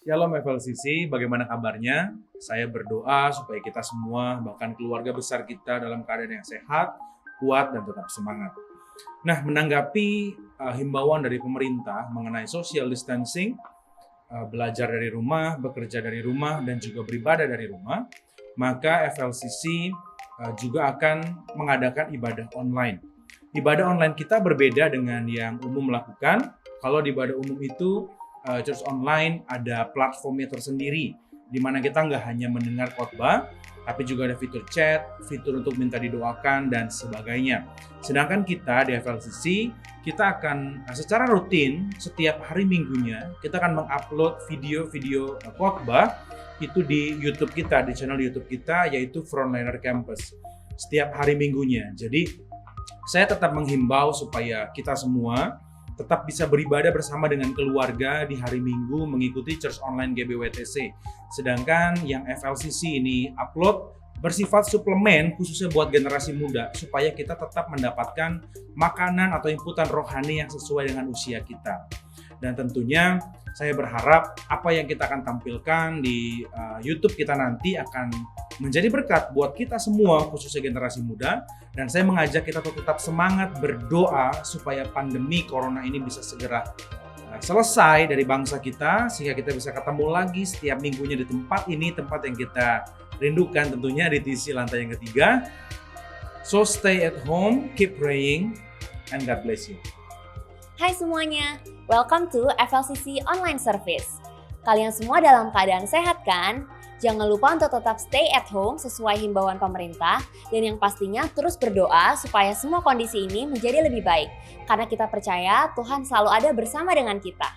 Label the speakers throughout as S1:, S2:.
S1: Shalom FLCC, bagaimana kabarnya? Saya berdoa supaya kita semua, bahkan keluarga besar kita dalam keadaan yang sehat, kuat, dan tetap semangat. Nah, menanggapi himbauan dari pemerintah mengenai social distancing, belajar dari rumah, bekerja dari rumah, dan juga beribadah dari rumah, maka FLCC juga akan mengadakan ibadah online. Ibadah online kita berbeda dengan yang umum melakukan. Kalau di ibadah umum itu church online ada platformnya tersendiri, di mana kita nggak hanya mendengar khotbah, tapi juga ada fitur chat, fitur untuk minta didoakan, dan sebagainya. Sedangkan kita di FLCC, kita akan secara rutin setiap hari minggunya, kita akan mengupload video-video khotbah itu di YouTube kita, di channel YouTube kita, yaitu Frontliner Campus. Setiap hari minggunya. Jadi, saya tetap menghimbau supaya kita semua tetap bisa beribadah bersama dengan keluarga di hari Minggu mengikuti Church Online GBWTC. Sedangkan yang FLCC ini upload bersifat suplemen khususnya buat generasi muda supaya kita tetap mendapatkan makanan atau inputan rohani yang sesuai dengan usia kita. Dan tentunya saya berharap apa yang kita akan tampilkan di YouTube kita nanti akan menjadi berkat buat kita semua khususnya generasi muda. Dan saya mengajak kita tetap semangat berdoa supaya pandemi corona ini bisa segera selesai dari bangsa kita sehingga kita bisa ketemu lagi setiap minggunya di tempat ini, tempat yang kita rindukan tentunya di TC lantai yang ketiga. So stay at home, keep praying, and God bless you.
S2: Hai semuanya, welcome to FLCC Online Service. Kalian semua dalam keadaan sehat kan? Jangan lupa untuk tetap stay at home sesuai himbauan pemerintah dan yang pastinya terus berdoa supaya semua kondisi ini menjadi lebih baik. Karena kita percaya Tuhan selalu ada bersama dengan kita.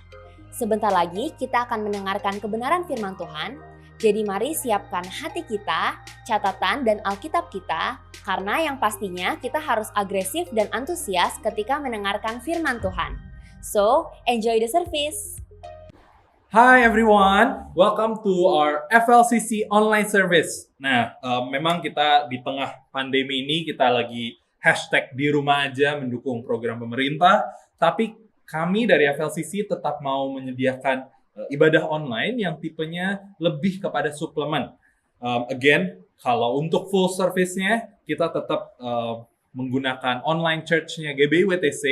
S2: Sebentar lagi kita akan mendengarkan kebenaran firman Tuhan. Jadi mari siapkan hati kita, catatan dan Alkitab kita, karena yang pastinya kita harus agresif dan antusias ketika mendengarkan firman Tuhan. So, enjoy the service!
S3: Hi everyone, welcome to our FLCC online service. Nah, memang kita di tengah pandemi ini kita lagi hashtag di rumah aja mendukung program pemerintah, tapi kami dari FLCC tetap mau menyediakan ibadah online yang tipenya lebih kepada suplemen. Again, kalau untuk full service-nya kita tetap menggunakan online church-nya GBWTC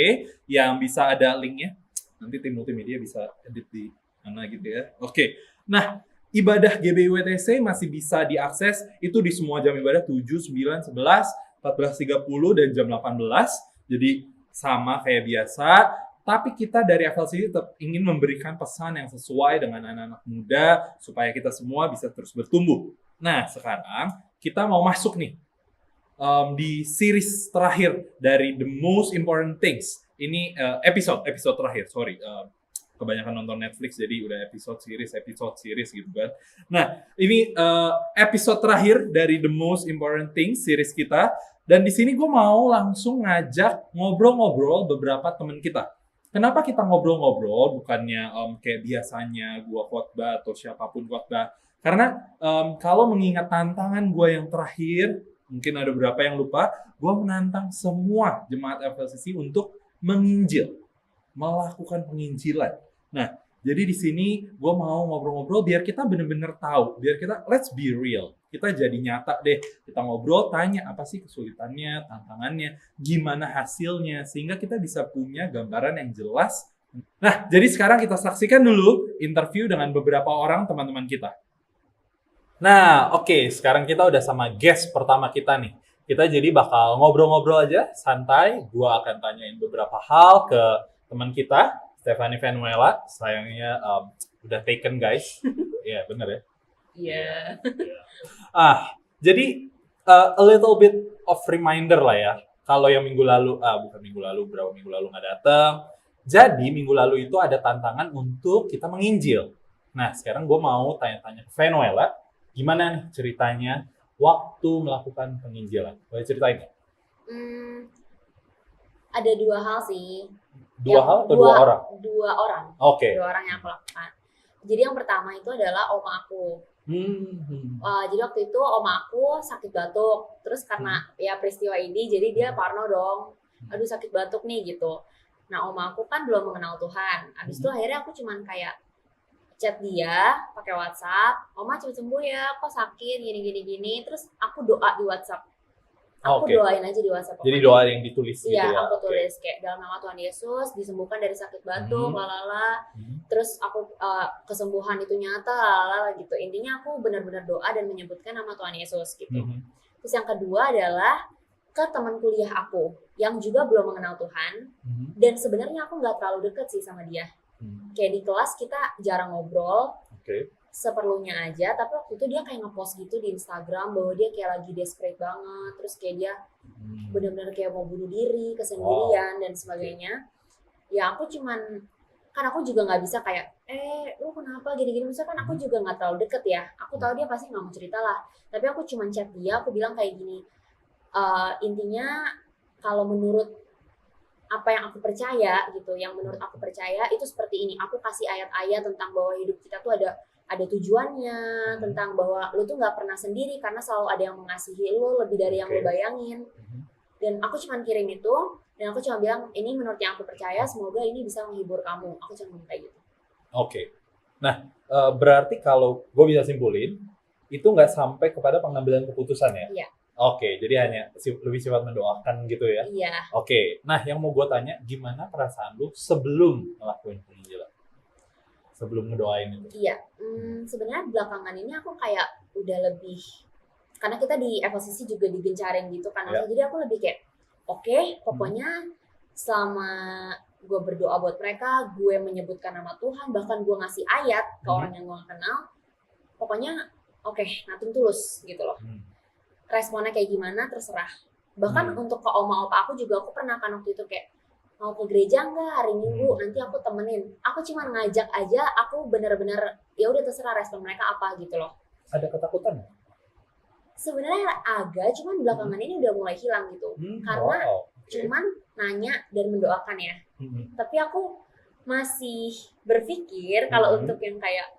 S3: yang bisa ada link-nya. Nanti tim multimedia bisa edit di mana gitu ya. Oke. Nah, ibadah GBWTC masih bisa diakses itu di semua jam ibadah 7, 9, 11, 14.30 dan jam 18. Jadi sama kayak biasa. Tapi kita dari FLCC tetap ingin memberikan pesan yang sesuai dengan anak-anak muda supaya kita semua bisa terus bertumbuh. Nah, sekarang kita mau masuk nih di series terakhir dari The Most Important Things. Ini episode terakhir, sorry. Kebanyakan nonton Netflix jadi udah episode series gitu kan. Nah, ini episode terakhir dari The Most Important Things series kita. Dan di sini gue mau langsung ngajak ngobrol-ngobrol beberapa teman kita. Kenapa kita ngobrol-ngobrol bukannya kayak biasanya gue khotbah atau siapapun khotbah? Karena kalau mengingat tantangan gue yang terakhir, mungkin ada beberapa yang lupa, gue menantang semua jemaat FLCC untuk menginjil, melakukan penginjilan. Nah, jadi di sini gue mau ngobrol-ngobrol biar kita benar-benar tahu, biar kita let's be real. Kita jadi nyata deh, kita ngobrol, tanya apa sih kesulitannya, tantangannya, gimana hasilnya, sehingga kita bisa punya gambaran yang jelas. Nah, jadi sekarang kita saksikan dulu interview dengan beberapa orang teman-teman kita. Nah, oke, sekarang kita udah sama guest pertama kita nih. Kita jadi bakal ngobrol-ngobrol aja, santai. Gue akan tanyain beberapa hal ke teman kita, Stephanie Vanuela. Sayangnya udah taken, guys. Iya, bener ya?
S4: Iya.
S3: Jadi a little bit of reminder lah ya. Kalau yang berapa minggu lalu nggak datang. Jadi minggu lalu itu ada tantangan untuk kita menginjil. Nah, sekarang gue mau tanya-tanya ke Vanuela, gimana nih ceritanya waktu melakukan penginjilan? Boleh ceritain nggak?
S2: Ada dua hal sih.
S3: Dua hal atau dua orang?
S2: Dua orang.
S3: Oke.
S2: Dua orang yang aku lakukan. Jadi yang pertama itu adalah oma aku. Jadi waktu itu oma aku sakit batuk. Terus karena ya peristiwa ini, jadi dia parno dong. Aduh sakit batuk nih gitu. Nah oma aku kan belum mengenal Tuhan. Abis itu akhirnya aku cuman kayak chat dia pakai WhatsApp, Oma cepet sembuh ya, kok sakit gini. Terus aku doa di WhatsApp. Aku
S3: Oke.
S2: doain aja di WhatsApp.
S3: Jadi
S2: pokoknya.
S3: doa yang ditulis gitu
S2: Iya,
S3: ya.
S2: aku
S3: Oke.
S2: tulis kayak dalam nama Tuhan Yesus disembuhkan dari sakit batuk, lalala. Terus aku kesembuhan itu nyata, lalala gitu. Intinya aku benar-benar doa dan menyebutkan nama Tuhan Yesus gitu. Terus yang kedua adalah ke teman kuliah aku yang juga belum mengenal Tuhan dan sebenarnya aku nggak terlalu deket sih sama dia. Kayak di kelas kita jarang ngobrol,
S3: Oke.
S2: seperlunya aja, tapi waktu itu dia kayak ngepost gitu di Instagram bahwa dia kayak lagi desperate banget, terus kayak dia benar-benar kayak mau bunuh diri, kesendirian dan sebagainya. Ya aku cuman, kan aku juga nggak bisa kayak lu kenapa gini-gini, misalnya kan aku juga nggak terlalu deket ya, aku tahu dia pasti nggak mau cerita lah, tapi aku cuman chat dia, aku bilang kayak gini, intinya kalau menurut apa yang aku percaya gitu, yang menurut aku percaya itu seperti ini, aku kasih ayat-ayat tentang bahwa hidup kita tuh ada tujuannya, tentang bahwa lu tuh nggak pernah sendiri karena selalu ada yang mengasihi lu lebih dari yang lu bayangin. Dan aku cuma kirim itu, dan aku cuma bilang ini menurut yang aku percaya, semoga ini bisa menghibur kamu. Aku cuma ngomong kayak gitu.
S3: Oke. Nah, berarti kalau gue bisa simpulin, itu nggak sampai kepada pengambilan keputusan ya?
S2: Iya.
S3: Oke, jadi hanya lebih sifat mendoakan gitu ya?
S2: Iya.
S3: Oke, nah yang mau gue tanya, gimana perasaan lu sebelum ngelakuin penginjilan? Sebelum ngedoain itu?
S2: Iya, sebenarnya belakangan ini aku kayak udah lebih, karena kita di FLCC juga digencarin gitu kan,
S3: Ya.
S2: jadi aku lebih kayak oke, pokoknya selama gue berdoa buat mereka, gue menyebutkan nama Tuhan, bahkan gue ngasih ayat ke orang yang gue gak kenal, pokoknya oke, nothing tulus gitu loh. Responnya kayak gimana terserah. Bahkan untuk ke oma opa aku juga, aku pernah kan waktu itu kayak mau ke gereja nggak hari Minggu, nanti aku temenin. Aku cuma ngajak aja, aku bener-bener ya udah terserah respon mereka apa gitu loh.
S3: Ada ketakutan nggak?
S2: Sebenarnya agak, cuman belakangan ini udah mulai hilang gitu. Karena cuman nanya dan mendoakan ya. Tapi aku masih berpikir kalau untuk yang kayak,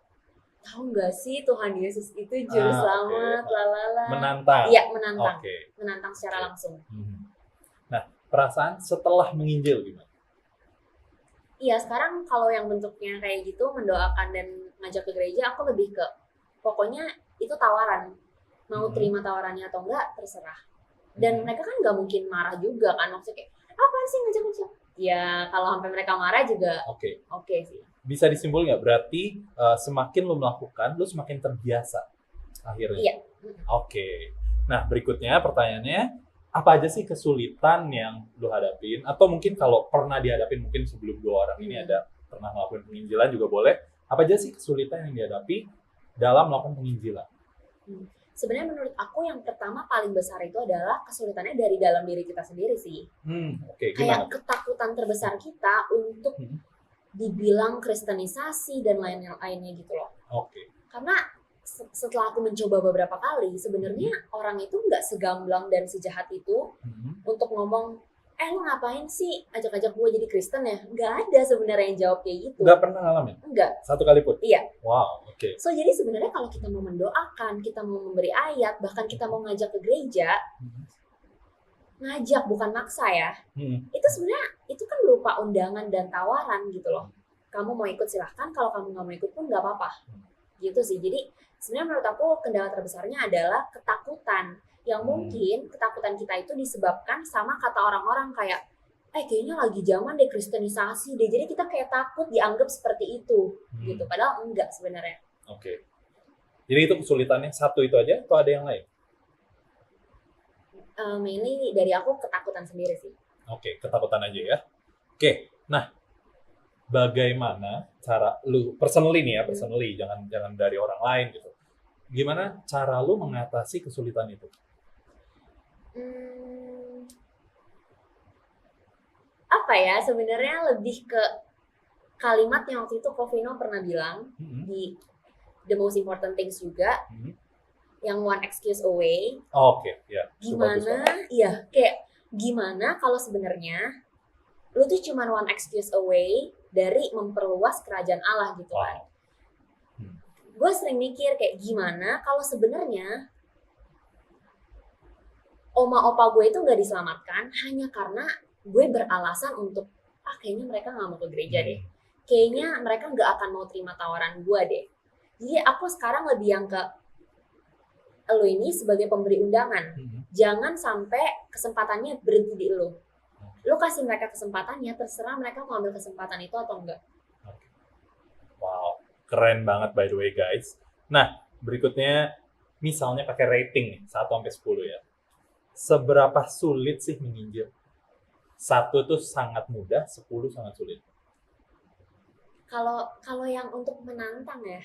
S2: tahu nggak sih Tuhan Yesus itu juru selamat, lalala.
S3: Menantang.
S2: Iya, menantang.
S3: Oke.
S2: Menantang secara langsung.
S3: Nah, perasaan setelah menginjil gimana?
S2: Iya, sekarang kalau yang bentuknya kayak gitu, mendoakan dan ngajak ke gereja, aku lebih ke pokoknya itu tawaran. Mau terima tawarannya atau enggak, terserah. Dan mereka kan nggak mungkin marah juga kan, maksudnya kayak, apaan sih ngajak-ngajak? Ya, kalau sampai mereka marah juga oke sih.
S3: Bisa disimpul nggak? Berarti semakin lo melakukan, lo semakin terbiasa akhirnya?
S2: Iya.
S3: Oke. Nah, berikutnya pertanyaannya, apa aja sih kesulitan yang lo hadapin? Atau mungkin kalau pernah dihadapin, mungkin sebelum 2 orang ini ada pernah melakukan penginjilan juga boleh. Apa aja sih kesulitan yang dihadapi dalam melakukan penginjilan?
S2: Sebenarnya menurut aku yang pertama paling besar itu adalah kesulitannya dari dalam diri kita sendiri sih.
S3: Oke,
S2: Kayak
S3: gimana?
S2: ketakutan terbesar kita untuk dibilang kristenisasi dan lain-lainnya gitu loh.
S3: Oke.
S2: Karena setelah aku mencoba beberapa kali, sebenarnya orang itu nggak segamblang dan sejahat itu untuk ngomong, lu ngapain sih ajak-ajak gue jadi Kristen ya? Nggak ada sebenarnya yang jawab kayak gitu.
S3: Nggak pernah ngalamin?
S2: Enggak.
S3: Satu kali pun?
S2: Iya.
S3: Wow, oke.
S2: So jadi sebenarnya kalau kita mau mendoakan, kita mau memberi ayat, bahkan kita mau ngajak ke gereja, ngajak bukan maksa ya. Itu sebenarnya itu kan berupa undangan dan tawaran gitu loh. Kamu mau ikut silahkan, kalau kamu nggak mau ikut pun nggak apa-apa. Gitu sih. Jadi sebenarnya menurut aku kendala terbesarnya adalah ketakutan. Yang mungkin ketakutan kita itu disebabkan sama kata orang-orang kayak, kayaknya lagi zaman deh kristenisasi deh. Jadi kita kayak takut dianggap seperti itu. Gitu. Padahal enggak sebenarnya.
S3: Oke. Jadi itu kesulitannya satu itu aja atau ada yang lain?
S2: Mainly dari aku ketakutan sendiri sih.
S3: Oke, ketakutan aja ya. Oke, nah bagaimana cara lu personally nih ya, personally, jangan dari orang lain gitu. Gimana cara lu mengatasi kesulitan itu?
S2: Apa ya, sebenarnya lebih ke kalimat yang waktu itu Covino pernah bilang di The Most Important Things juga, yang one excuse away.
S3: Oke, ya.
S2: Gimana? Iya, kayak gimana kalau sebenarnya lu tuh cuma one excuse away dari memperluas kerajaan Allah gitu kan. Gue sering mikir kayak gimana kalau sebenarnya oma opa gue itu nggak diselamatkan hanya karena gue beralasan untuk kayaknya mereka nggak mau ke gereja deh. kayaknya mereka nggak akan mau terima tawaran gue deh. Jadi aku sekarang lebih yang ke lo ini sebagai pemberi undangan. Jangan sampai kesempatannya berhenti di lo. Lo kasih mereka kesempatannya, terserah mereka mau ambil kesempatan itu atau enggak.
S3: Wow, keren banget by the way guys. Nah, berikutnya misalnya pakai rating nih, 1 sampai 10 ya. Seberapa sulit sih menginjil? 1 tuh sangat mudah, 10 sangat sulit.
S2: Kalau yang untuk menantang ya,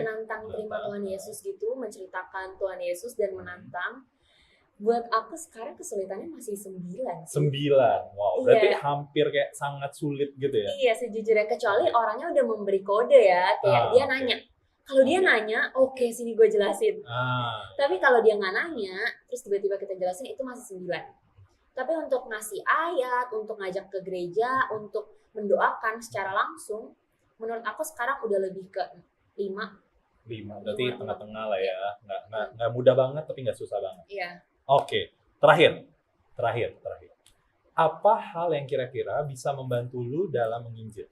S2: menantang terima Tuhan Yesus gitu, menceritakan Tuhan Yesus dan menantang, buat aku sekarang kesulitannya masih 9 sih.
S3: 9, wow, berarti hampir kayak sangat sulit gitu ya?
S2: Iya, sejujurnya, kecuali orangnya udah memberi kode ya, kayak dia nanya. Kalau dia nanya, oke, sini gue jelasin. Tapi kalau dia nggak nanya, terus tiba-tiba kita jelasin, itu masih 9. Tapi untuk ngasih ayat, untuk ngajak ke gereja, untuk mendoakan secara langsung, menurut aku sekarang udah lebih ke 5.
S3: 5, berarti tengah-tengah lah ya. Nggak mudah banget, tapi nggak susah banget.
S2: Iya.
S3: Oke, terakhir. Apa hal yang kira-kira bisa membantu lu dalam menginjil?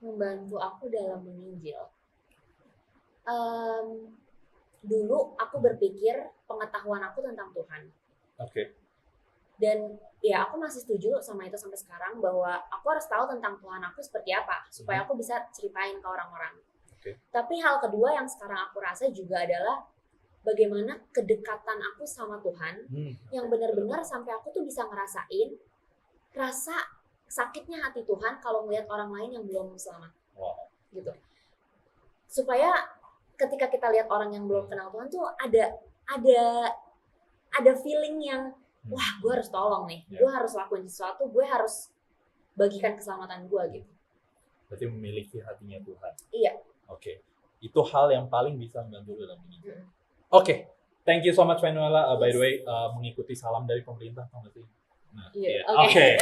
S2: Membantu aku dalam menginjil. Dulu aku berpikir pengetahuan aku tentang Tuhan.
S3: Oke.
S2: Dan ya aku masih setuju sama itu sampai sekarang, bahwa aku harus tahu tentang Tuhan aku seperti apa supaya aku bisa ceritain ke orang-orang. Tapi hal kedua yang sekarang aku rasa juga adalah bagaimana kedekatan aku sama Tuhan yang benar-benar sampai aku tuh bisa ngerasain rasa sakitnya hati Tuhan kalau melihat orang lain yang belum selamat.
S3: Wow.
S2: Gitu. Supaya ketika kita lihat orang yang belum kenal Tuhan tuh ada feeling yang wah, gue harus tolong nih, gue harus lakuin sesuatu, gue harus bagikan keselamatan gue gitu.
S3: Berarti memiliki hatinya Tuhan.
S2: Iya.
S3: Oke. Itu hal yang paling bisa membantu dalam menginjil. Oke. Thank you so much, Venuela. By the way, mengikuti salam dari pemerintah, tau gak sih? Nah, Oke.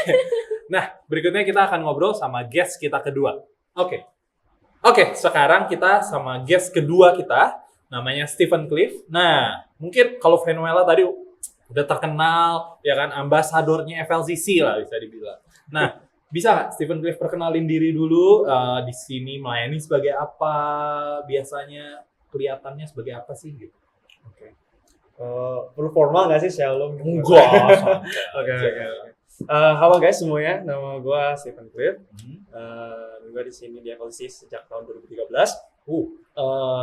S3: Nah, berikutnya kita akan ngobrol sama guest kita kedua. Oke, sekarang kita sama guest kedua kita, namanya Stephen Cliff. Nah, mungkin kalau Venuela tadi udah terkenal, ya kan, ambasadornya FLCC lah bisa dibilang. Nah, bisa nggak Stephen Cliff perkenalin diri dulu, di sini melayani sebagai apa, biasanya kelihatannya sebagai apa sih gitu?
S4: Oke. Perlu formal nggak sih shalom?
S3: Enggak.
S4: Oke. Halo guys semuanya, nama gue Stephen Cliff. Gue di sini di FLCC sejak tahun 2013.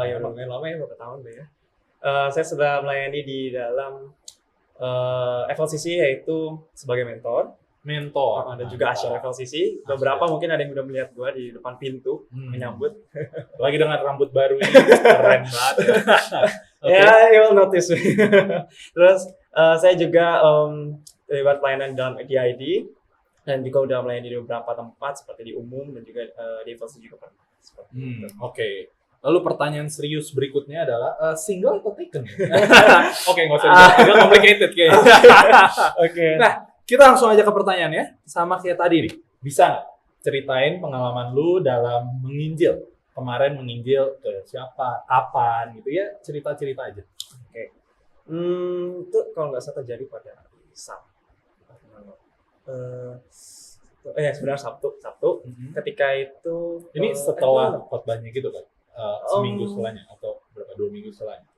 S4: Ya udah lumayan lama ya, beberapa tahun deh ya. Saya sudah melayani di dalam FLCC yaitu sebagai mentor. Dan juga Asyar FLCC. Beberapa mungkin ada yang udah melihat gue di depan pintu menyambut.
S3: Lagi dengan rambut baru ini, keren banget.
S4: Ya, you will notice. Terus saya juga terlibat pelayanan dalam DID dan juga udah melayani di beberapa tempat seperti di umum dan juga di FLCC juga pernah.
S3: Oke. Lalu pertanyaan serius berikutnya adalah single atau taken? Oke, nggak usah agak complicated kayaknya.
S4: Oke.
S3: Nah, kita langsung aja ke pertanyaan ya. Sama kayak tadi nih. Bisa nggak ceritain pengalaman lu dalam menginjil? Kemarin menginjil ke siapa, kapan gitu ya, cerita-cerita aja.
S4: Oke. Itu kalau nggak salah terjadi pada hari Sabtu. Sebenarnya Sabtu. Ketika itu
S3: ini setelah khotbahnya gitu kan? Seminggu setelahnya atau berapa, 2 minggu setelahnya?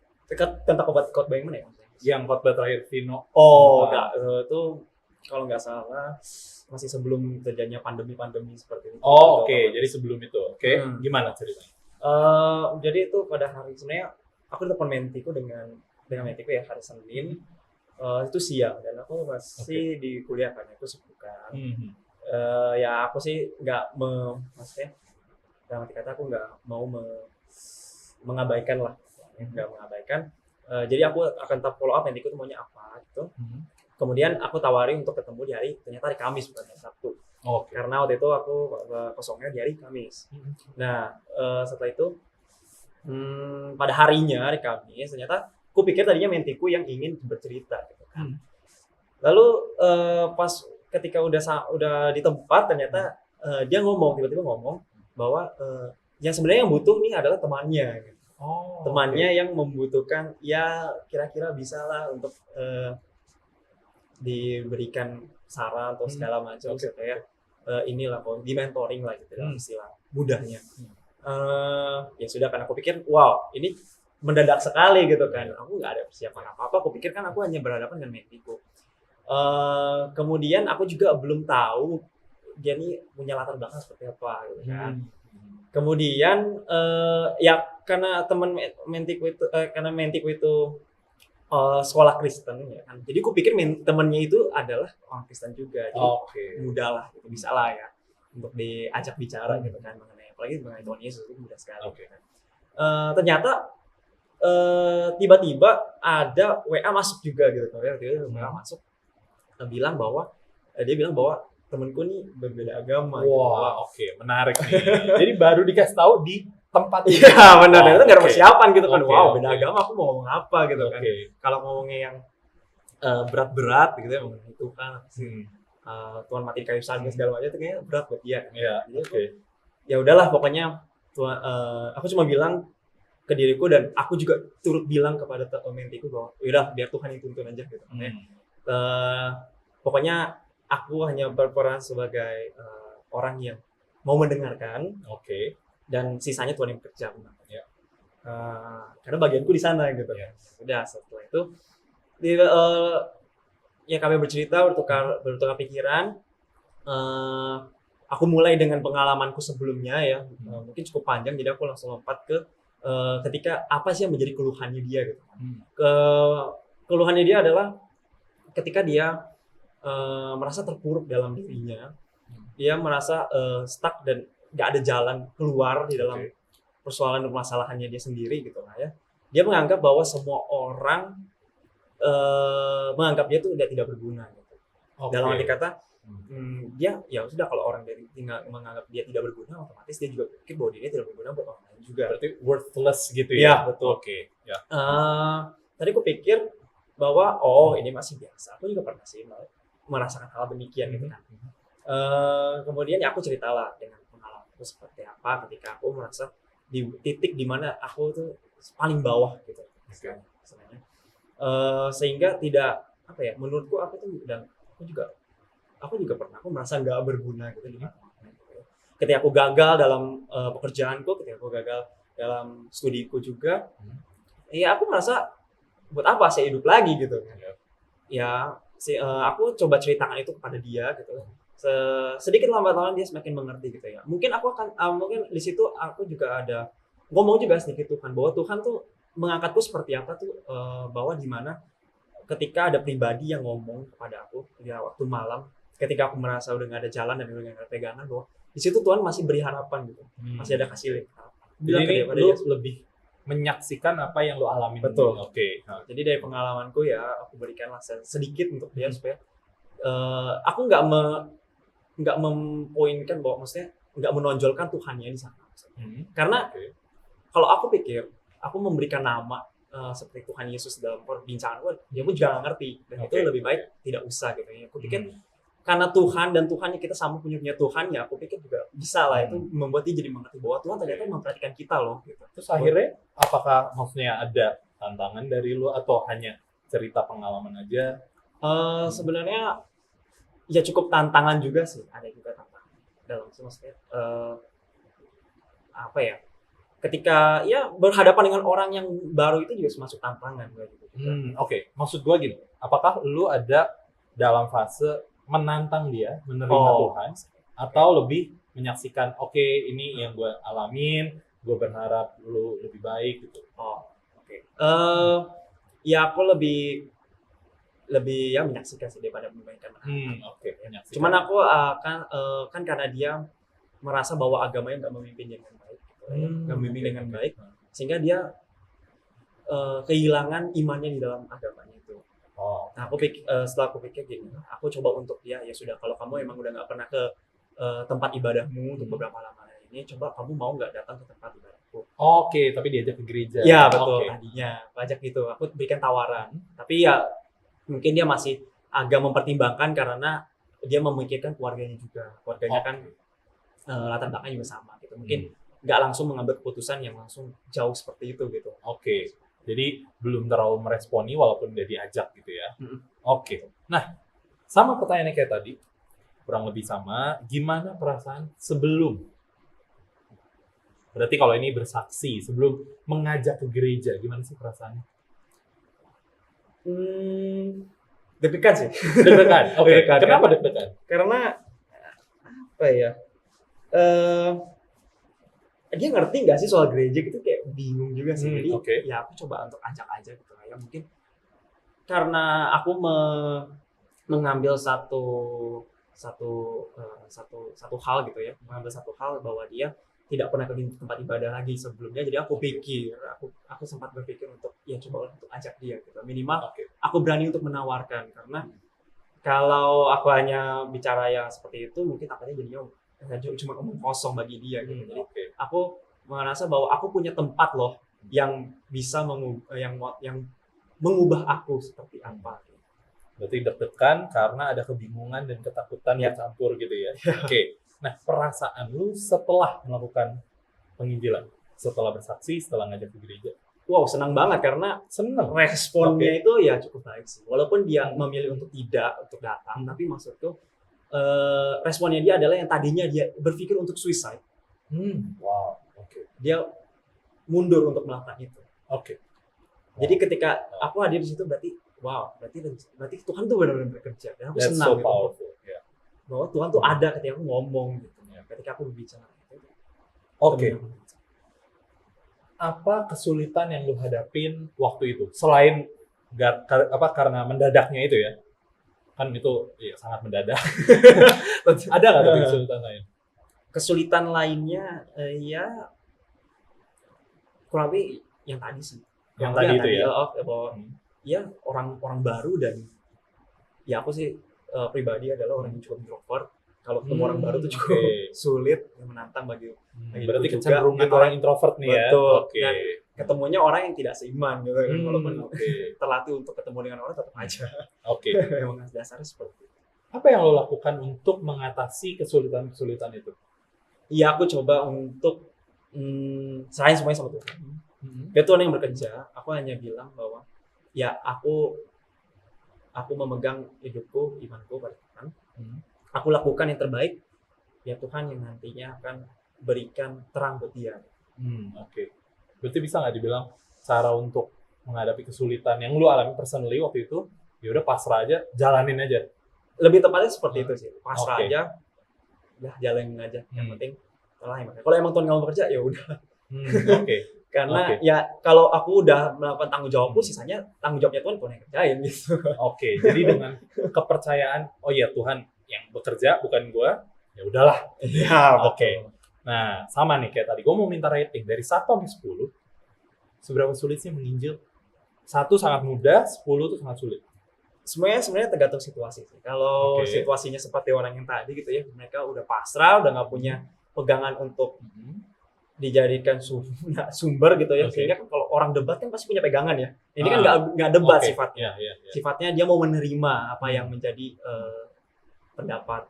S4: Tentang khotbah yang mana ya?
S3: Yang khotbah terakhir Vino.
S4: Enggak. Itu kalau nggak salah masih sebelum terjadinya pandemi seperti itu.
S3: Oke. Jadi sebelum itu. Oke. Gimana ceritanya?
S4: Jadi itu pada hari sebenarnya aku telepon mentiku dengan mentiku ya hari Senin. Itu siang dan aku masih di kuliah kan, itu sebukan. Ya aku sih maksudnya dalam arti kata aku nggak mau mengabaikan lah, nggak mengabaikan. Jadi aku akan tetap follow up mentiku itu maunya apa gitu. Kemudian aku tawari untuk ketemu di ternyata hari Kamis bukan hari Sabtu. Karena waktu itu aku kosongnya di hari Kamis. Nah setelah itu pada harinya hari Kamis ternyata aku pikir tadinya mentiku yang ingin bercerita gitu kan. Lalu pas ketika udah di tempat ternyata dia tiba-tiba ngomong bahwa yang sebenarnya yang butuh nih adalah temannya gitu. Temannya yang membutuhkan, ya kira-kira bisa lah untuk diberikan saran atau segala macam supaya inilah kok di mentoring lah gitu dalam istilah mudahnya. Ya sudah kan aku pikir wow ini mendadak sekali gitu kan, aku nggak ada persiapan apa-apa, aku pikir kan aku hanya berhadapan dengan mentiku. Kemudian aku juga belum tahu dia nih punya latar belakang seperti apa gitu kan. Kemudian ya karena mentiku itu sekolah Kristen ya kan. Jadi aku pikir temennya itu adalah orang Kristen juga. Jadi mudah lah gitu, bisa lah ya untuk diajak bicara gitu kan mengenai apalagi mengenai Tuhan Yesus itu mudah sekali. Gitu kan. Ternyata tiba-tiba ada WA masuk juga gitu kan. WA masuk dia bilang bahwa temanku nih berbeda agama.
S3: Wah, oke, menarik nih. Jadi baru dikasih tahu di tempat itu.
S4: Iya, benar. Itu nggak ada persiapan gitu kan. Wow, beda agama aku mau ngomong apa gitu kan. Kalau ngomongnya yang berat-berat gitu ya, mengenai Tuhan, Tuhan mati di kayu salib segala macam itu kayaknya berat buat dia.
S3: Iya, oke.
S4: Ya udahlah pokoknya aku cuma bilang ke diriku dan aku juga turut bilang kepada mentiku bahwa yaudah biar Tuhan yang tuntun aja gitu. Pokoknya aku hanya berperan sebagai orang yang mau mendengarkan, dan sisanya Tuhan yang bekerja. Karena bagianku di sana gitu. Udah setelah itu, ya kami bercerita, bertukar pikiran. Aku mulai dengan pengalamanku sebelumnya ya, mungkin cukup panjang, jadi aku langsung lompat ke ketika apa sih yang menjadi keluhannya dia gitu. Keluhannya dia adalah ketika dia merasa terpuruk dalam dirinya, dia merasa stuck dan nggak ada jalan keluar di dalam persoalan dan permasalahannya dia sendiri gitu lah ya. Dia menganggap bahwa semua orang menganggap dia tuh udah tidak berguna gitu. Dalam arti kata dia ya sudah kalau orang dari tinggal menganggap dia tidak berguna, otomatis dia juga pikir bahwa dia tidak berguna buat orang lain juga.
S3: Berarti worthless gitu ya?
S4: Iya, betul. Tadi aku pikir bahwa ini masih biasa. Aku juga pernah sih merasakan hal demikian gitu kan. Kemudian ya aku ceritalah dengan pengalamanku seperti apa ketika aku merasa di titik di mana aku tuh paling bawah gitu. Sebenarnya. Sehingga tidak apa ya, menurutku aku tuh dan aku juga pernah aku merasa nggak berguna gitu di mana-mana. Ketika aku gagal dalam pekerjaanku, ketika aku gagal dalam studiku juga, ya aku merasa buat apa saya hidup lagi gitu kan. Ya aku coba ceritakan itu kepada dia gitu. Sedikit lambat-lambat dia semakin mengerti gitu ya. Mungkin aku akan mungkin di situ aku juga ada ngomong juga sedikit Tuhan bahwa Tuhan tuh mengangkatku seperti apa tuh, bahwa di mana ketika ada pribadi yang ngomong kepada aku ya waktu malam ketika aku merasa udah gak ada jalan dan udah gak ada pegangan, bahwa di situ Tuhan masih beri harapan gitu. Masih ada kasih lihat.
S3: Jadi lu lebih menyaksikan apa yang lu alami.
S4: Betul.
S3: Jadi
S4: dari pengalamanku ya aku berikanlah sedikit untuk dia supaya aku nggak mempoinkan bahwa maksudnya nggak menonjolkan Tuhannya di sana. Karena kalau aku pikir aku memberikan nama seperti Tuhan Yesus dalam perbincangan gue, dia pun juga nggak ngerti dan itu lebih baik tidak usah gitu ya. Aku pikir karena Tuhan dan Tuhannya kita sama punya Tuhan ya, aku pikir juga bisa lah itu membuat dia jadi mengerti bahwa Tuhan ternyata memperhatikan kita loh. Gitu.
S3: Terus akhirnya apakah maksudnya ada tantangan dari lu atau hanya cerita pengalaman aja?
S4: Sebenarnya ya cukup tantangan juga sih, ada juga tantangan dalam maksudnya apa ya? Ketika ya berhadapan dengan orang yang baru itu juga masuk tantangan gitu.
S3: Maksud gua gini, apakah lu ada dalam fase menantang dia menerima Tuhan atau lebih menyaksikan ini yang gue alamin, gue berharap lu lebih baik gitu.
S4: Ya aku lebih ya menyaksikan sih daripada memberikan.
S3: Menyaksikan.
S4: Cuman aku kan karena dia merasa bahwa agamanya nggak memimpin dengan baik gitu, nggak memimpin dengan baik, sehingga dia kehilangan imannya di dalam agamanya itu. Nah, setelah aku pikir gini, aku coba untuk ya sudah kalau kamu emang udah nggak pernah ke tempat ibadahmu untuk beberapa lama ini, coba kamu mau nggak datang ke tempat ibadahku?
S3: Tapi diajak ke gereja.
S4: Ya betul, tadinya ajak gitu, aku berikan tawaran. Tapi ya mungkin dia masih agak mempertimbangkan karena dia memikirkan keluarganya juga. Keluarganya kan latar belakangnya juga sama gitu. Mungkin nggak langsung mengambil keputusan yang langsung jauh seperti itu gitu.
S3: Jadi belum terlalu meresponi walaupun udah diajak gitu ya. Nah, sama pertanyaannya kayak tadi. kurang lebih sama. Gimana perasaan sebelum? Berarti kalau ini bersaksi, sebelum mengajak ke gereja, gimana sih perasaannya?
S4: Deg-degan sih.
S3: Deg-degan. Oke.
S4: Deg-degan.
S3: Kenapa deg-degan?
S4: Karena apa ya? Dia ngerti nggak sih soal gereja gitu, kayak bingung juga sih. Jadi ya aku coba untuk ajak aja gitu lah ya. Mungkin karena aku mengambil satu hal gitu ya, mengambil satu hal bahwa dia tidak pernah ke tempat ibadah lagi sebelumnya. Jadi aku sempat berpikir untuk ya coba untuk ajak dia gitu. Minimal aku berani untuk menawarkan, karena kalau aku hanya bicara yang seperti itu mungkin takutnya jadinya cuma omong kosong bagi dia gitu. Jadi aku merasa bahwa aku punya tempat loh yang bisa mengubah aku seperti apa.
S3: Berarti deg-degan karena ada kebingungan dan ketakutan yang campur gitu ya. Oke. Nah, perasaan lu setelah melakukan penginjilan, setelah bersaksi, setelah ngajak ke gereja?
S4: Wow, senang banget karena responnya itu ya cukup baik sih. Walaupun dia memilih untuk datang, tapi maksudku responnya dia adalah yang tadinya dia berpikir untuk suicide.
S3: Wow,
S4: dia mundur untuk melakukan itu. Jadi ketika aku hadir di situ berarti Tuhan tuh benar-benar bekerja. Dan aku senang gitu. Bahwa Tuhan tuh ada ketika aku ngomong gitu. Ketika aku berbicara.
S3: Apa kesulitan yang lu hadapin waktu itu? Selain karena mendadaknya itu ya. Kan itu ya, sangat mendadak. Ada nggak tapi kesulitan lain?
S4: Kesulitan lainnya ya kurang lebih yang tadi sih.
S3: Yang tadi itu ya.
S4: Bahwa ya orang baru, dan ya aku sih pribadi adalah orang yang cukup introvert. Kalau ketemu orang baru tuh cukup sulit, menantang bagi
S3: berarti kecenderungan orang introvert nih ya.
S4: Betul. Dan ketemunya orang yang tidak seiman gitu kan. Walaupun terlatih untuk ketemu dengan orang tetap aja. Memang dasarnya seperti itu.
S3: Apa yang lo lakukan untuk mengatasi kesulitan-kesulitan itu?
S4: Iya, aku coba untuk serahin semuanya sama Tuhan. Dia Tuhan yang bekerja. Aku hanya bilang bahwa ya aku memegang hidupku, imanku pada Tuhan. Aku lakukan yang terbaik. Ya Tuhan yang nantinya akan berikan terang buat dia.
S3: Berarti bisa nggak dibilang cara untuk menghadapi kesulitan yang lu alami personally waktu itu, ya udah pasrah aja, jalanin aja.
S4: Lebih tepatnya seperti itu sih. Pasrah aja, udah jalanin aja. Yang penting telah iman. Kalau emang Tuhan nggak mau kerja, ya udah. Karena ya kalau aku udah melakukan tanggung jawabku, sisanya tanggung jawabnya Tuhan yang kerjain gitu.
S3: Jadi dengan kepercayaan, oh iya Tuhan yang bekerja bukan gua, ya udahlah. Nah, sama nih kayak tadi, gua mau minta rating dari 1 sampai 10. Seberapa sulit sih menginjil? 1 sangat mudah, 10 tuh sangat sulit.
S4: Sebenarnya tergantung situasi sih. Kalau situasinya seperti orang yang tadi gitu ya, mereka udah pasrah, udah nggak punya pegangan untuk dijadikan sumber gitu ya. Sehingga kalau orang debat kan pasti punya pegangan ya. Ini kan nggak debat sifatnya. Sifatnya dia mau menerima apa yang menjadi pendapat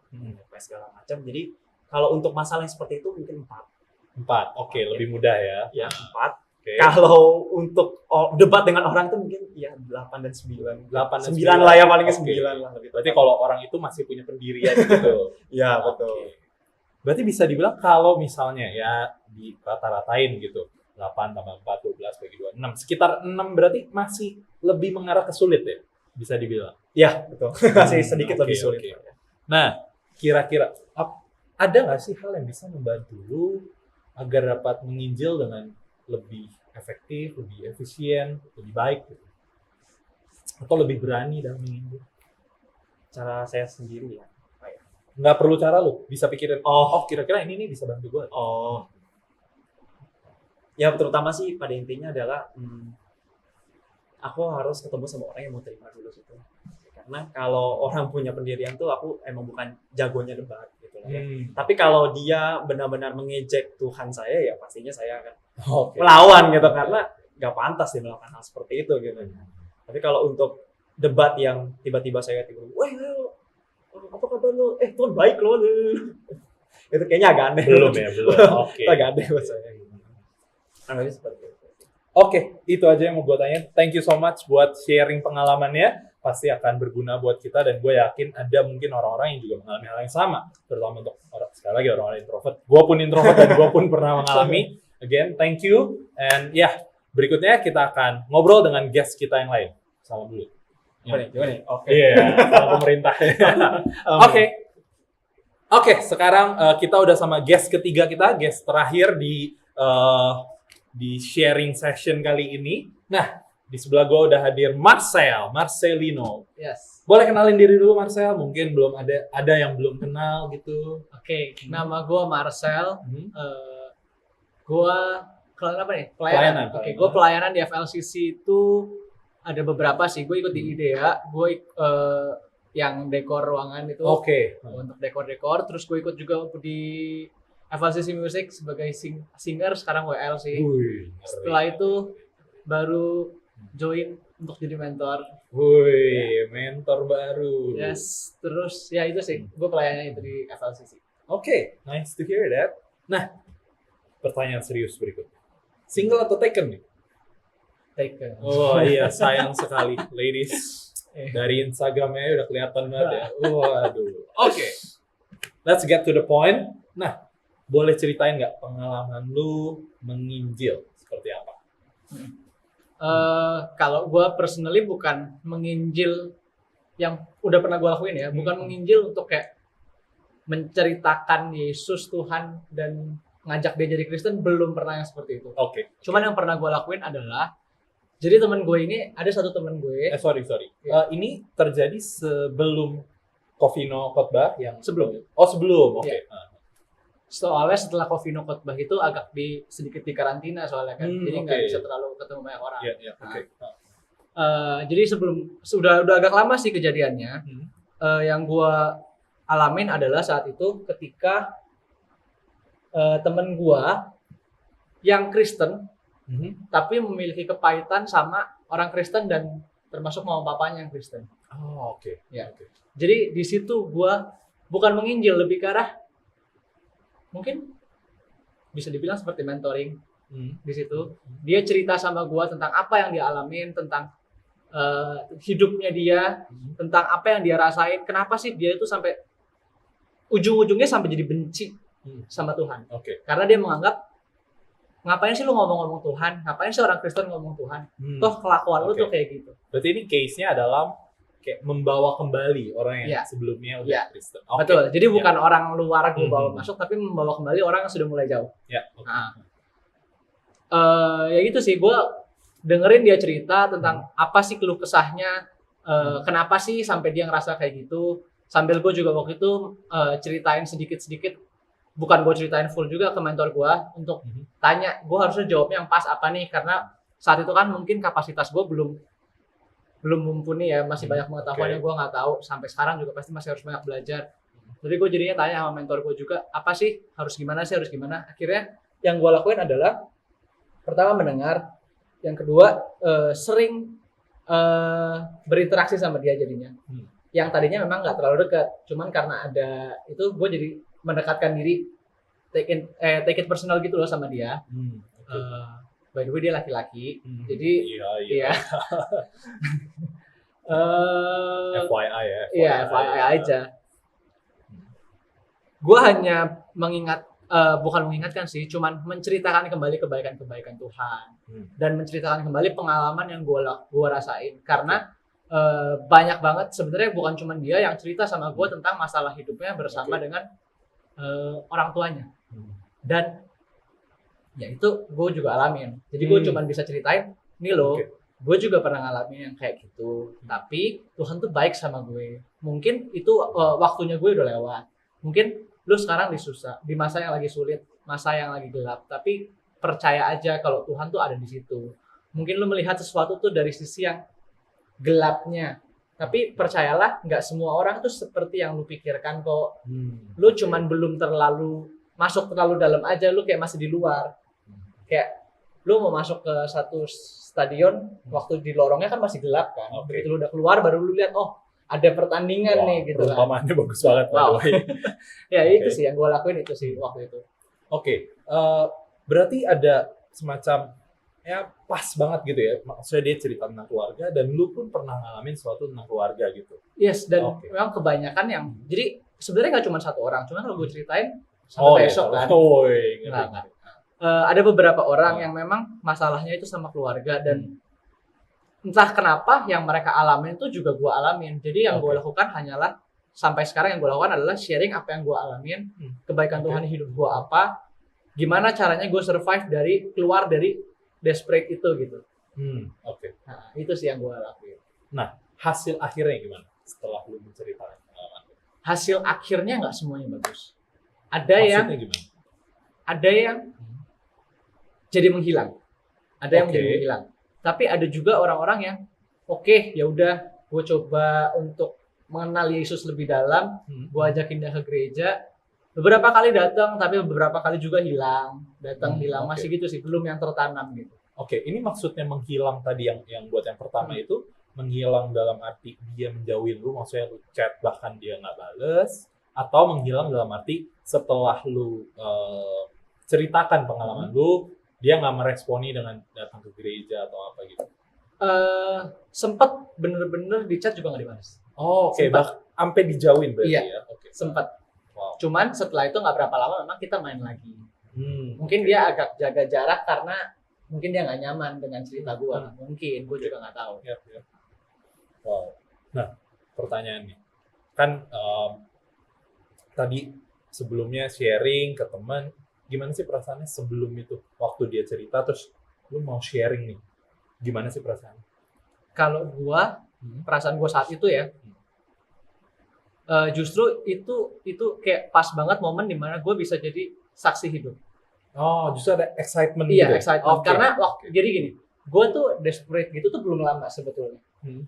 S4: segala macam. Jadi kalau untuk masalah yang seperti itu mungkin 4.
S3: Lebih mudah ya.
S4: Ya 4. Kalau untuk debat dengan orang itu mungkin ya 8 dan 9. 9 lah ya, palingnya 9 lah.
S3: Berarti kalau orang itu masih punya pendirian gitu.
S4: Ya betul.
S3: Berarti bisa dibilang kalau misalnya ya di rata-ratain gitu, 8 tambah 4, 12 bagi 2, 6. Sekitar 6 berarti masih lebih mengarah ke sulit ya? Bisa dibilang.
S4: Ya betul. Masih sedikit lebih sulit.
S3: Nah, kira-kira ada nggak sih hal yang bisa membantu lu agar dapat menginjil dengan lebih efektif, lebih efisien, lebih baik gitu? Atau lebih berani dalam menginjil?
S4: Cara saya sendiri ya.
S3: Nggak perlu cara lu, bisa pikirin, kira-kira ini nih bisa bantu gue.
S4: Ya terutama sih pada intinya adalah aku harus ketemu sama orang yang mau terima dulu situ. Karena kalau orang punya pendirian tuh, aku emang bukan jagonya debat gitu ya. Tapi kalau dia benar-benar mengejek Tuhan saya, ya pastinya saya akan melawan gitu, karena nggak pantas dia melakukan hal seperti itu gitu. Tapi kalau untuk debat yang tiba-tiba saya apa kabar lu? Tuhan baik loh. Itu kayaknya agak aneh.
S3: Belum.
S4: Itu agak aneh buat saya. Seperti itu.
S3: Oke, itu aja yang mau gue tanya. Thank you so much buat sharing pengalamannya. Pasti akan berguna buat kita dan gue yakin ada mungkin orang-orang yang juga mengalami hal yang sama. Terutama untuk sekali lagi orang-orang introvert. Gue pun introvert dan gue pun pernah mengalami. Again, thank you. And berikutnya kita akan ngobrol dengan guest kita yang lain. Salam dulu.
S4: Gimana nih? Oke.
S3: Iya, sama pemerintah. Oke, sekarang kita udah sama guest ketiga kita, guest terakhir di sharing session kali ini. Nah, di sebelah gue udah hadir Marcelino.
S5: Yes.
S3: Boleh kenalin diri dulu Marcel? Mungkin belum ada yang belum kenal gitu.
S5: Oke, nama gue Marcel.
S3: Hmm.
S5: Gue apa nih?
S3: Pelayanan.
S5: Oke, gue pelayanan di FLCC itu ada beberapa sih. Gue ikut di IDEA. Gue yang dekor ruangan itu.
S3: Oke.
S5: Untuk dekor-dekor. Terus gue ikut juga di FLCC Music sebagai singer. Sekarang WL sih. Setelah itu baru join untuk jadi mentor.
S3: Mentor baru.
S5: Yes, terus ya itu sih. Gue pelayanannya itu di FLCC.
S3: Oke, nice to hear that. Nah, pertanyaan serius berikutnya. Single atau taken nih?
S5: Taken.
S3: Oh iya, sayang sekali, ladies. Dari Instagramnya udah kelihatan banget ya. Waduh. Oke. Let's get to the point. Nah, boleh ceritain nggak pengalaman lu menginjil seperti apa?
S5: Kalau gue personally bukan menginjil yang udah pernah gue lakuin ya, bukan menginjil untuk kayak menceritakan Yesus Tuhan dan ngajak dia jadi Kristen, belum pernah yang seperti itu.
S3: Oke.
S5: Cuman yang pernah gue lakuin adalah, jadi teman gue ini, ada satu teman gue.
S3: Sorry.
S5: Iya.
S3: Ini terjadi sebelum Covino khotbah yang
S5: Sebelum.
S3: Oh sebelum. Oke.
S5: Iya. Soalnya setelah Covino khotbah itu agak sedikit di karantina soalnya kan, jadi nggak bisa terlalu ketemu banyak orang.
S3: Iya. Oke.
S5: Jadi sudah agak lama sih kejadiannya. Yang gue alamin adalah saat itu ketika temen gue yang Kristen tapi memiliki kepahitan sama orang Kristen dan termasuk mama papanya yang Kristen.
S3: Oh oke.
S5: Ya. Jadi di situ gue bukan menginjil, lebih ke arah mungkin bisa dibilang seperti mentoring. Di situ dia cerita sama gue tentang apa yang dia alamin, tentang hidupnya dia, tentang apa yang dia rasain, kenapa sih dia itu sampai ujung-ujungnya sampai jadi benci sama Tuhan.
S3: Oke.
S5: Karena dia menganggap, ngapain sih lu ngomong-ngomong Tuhan, ngapain sih orang Kristen ngomong Tuhan, toh kelakuan lu tuh kayak gitu.
S3: Berarti ini case-nya adalah kayak membawa kembali orang yang
S5: Iya.
S3: sebelumnya udah
S5: Iya.
S3: Kristen.
S5: Betul, jadi bukan orang luar gue bawa masuk, tapi membawa kembali orang yang sudah mulai jauh.
S3: Ya. Oke.
S5: Ya gitu sih, gue dengerin dia cerita tentang apa sih keluh kesahnya, kenapa sih sampai dia ngerasa kayak gitu. Sambil gue juga waktu itu ceritain sedikit-sedikit, bukan gue ceritain full juga ke mentor gue untuk tanya, gue harusnya jawabnya yang pas apa nih, karena saat itu kan mungkin kapasitas gue belum mumpuni ya, masih banyak pengetahuan yang gue nggak tahu, sampai sekarang juga pasti masih harus banyak belajar. Jadi gue jadinya tanya sama mentor gue juga, apa sih harus gimana. Akhirnya yang gue lakuin adalah pertama mendengar, yang kedua sering berinteraksi sama dia jadinya. Yang tadinya memang nggak terlalu dekat, cuman karena ada itu gue jadi mendekatkan diri, take it personal gitu loh sama dia. By the way dia laki-laki, jadi iya.
S3: FYI ya.
S5: Iya, FYI aja. Gue hanya bukan mengingatkan sih, cuman menceritakan kembali kebaikan-kebaikan Tuhan dan menceritakan kembali pengalaman yang gue rasain. Karena banyak banget sebenarnya bukan cuman dia yang cerita sama gue tentang masalah hidupnya bersama dengan orang tuanya. Dan ya itu gue juga alamin. Jadi gue cuman bisa ceritain, nih loh, gue juga pernah ngalamin yang kayak gitu. Tapi Tuhan tuh baik sama gue. Mungkin itu waktunya gue udah lewat. Mungkin lu sekarang di masa yang lagi sulit, masa yang lagi gelap. Tapi percaya aja kalau Tuhan tuh ada di situ. Mungkin lu melihat sesuatu tuh dari sisi yang gelapnya. Tapi percayalah, nggak semua orang tuh seperti yang lu pikirkan kok. Lu cuman belum masuk terlalu dalam aja, lu kayak masih di luar. Kayak lu mau masuk ke satu stadion, waktu di lorongnya kan masih gelap kan. Begitu lu udah keluar baru lu lihat, oh ada pertandingan nih gitu kan.
S3: Perumpamannya bagus banget.
S5: Wow. Ya itu sih yang gue lakuin itu sih waktu itu.
S3: Oke. Berarti ada semacam ya pas banget gitu ya. Maksudnya dia cerita tentang keluarga dan lu pun pernah ngalamin sesuatu tentang keluarga gitu.
S5: Yes, dan
S3: Oke.
S5: memang kebanyakan yang jadi sebenarnya nggak cuma satu orang, cuma kalau gue ceritain sampai besok kan.
S3: Ngeri.
S5: Nggak. Ada beberapa orang
S3: Oh.
S5: yang memang masalahnya itu sama keluarga dan entah kenapa yang mereka alamin itu juga gue alamin. Jadi yang gue
S3: Oke.
S5: lakukan hanyalah sampai sekarang yang gue lakukan adalah sharing apa yang gue alamin, kebaikan
S3: Oke.
S5: Tuhan di hidup gue apa, gimana caranya gue survive keluar dari desperate itu gitu.
S3: Oke.
S5: Nah, itu sih yang gue lakuin.
S3: Hasil akhirnya gimana setelah lu menceritakan pengalaman?
S5: Hasil akhirnya nggak semuanya bagus. Ada yang jadi menghilang. Ada yang
S3: Oke.
S5: jadi menghilang. Tapi ada juga orang-orang yang oke, ya udah gue coba untuk mengenal Yesus lebih dalam, gue ajakin dia ke gereja. Beberapa kali datang, tapi beberapa kali juga hilang. Datang hilang,
S3: oke.
S5: masih gitu sih, belum yang tertanam gitu.
S3: Oke, ini maksudnya menghilang tadi yang buat yang pertama itu menghilang dalam arti dia menjauhin lu, maksudnya lu chat bahkan dia nggak bales, atau menghilang dalam arti setelah lu ceritakan pengalaman lu, dia nggak meresponi dengan datang ke gereja atau apa gitu.
S5: Sempet bener-bener di chat juga nggak dibalas.
S3: Oh, oke,
S5: Sempat.
S3: sampai dijauhin berarti
S5: Iya.
S3: ya. Oke.
S5: Sempet.
S3: Wow.
S5: Cuman setelah itu nggak berapa lama memang kita main lagi. Mungkin dia agak jaga jarak karena mungkin dia nggak nyaman dengan cerita gue. Mungkin, gue juga nggak tahu.
S3: Ya. Wow. Nah, pertanyaannya kan tadi sebelumnya sharing ke teman, gimana sih perasaannya sebelum itu waktu dia cerita terus lu mau sharing nih, gimana sih perasaannya?
S5: Kalau gue, perasaan gue saat itu ya, justru itu kayak pas banget momen dimana gue bisa jadi saksi hidup.
S3: Oh, justru ada excitement
S5: Iya,
S3: gitu.
S5: excitement.
S3: Oke.
S5: Karena jadi gini, gue tuh desperate gitu tuh belum lama sebetulnya.
S3: Hmm.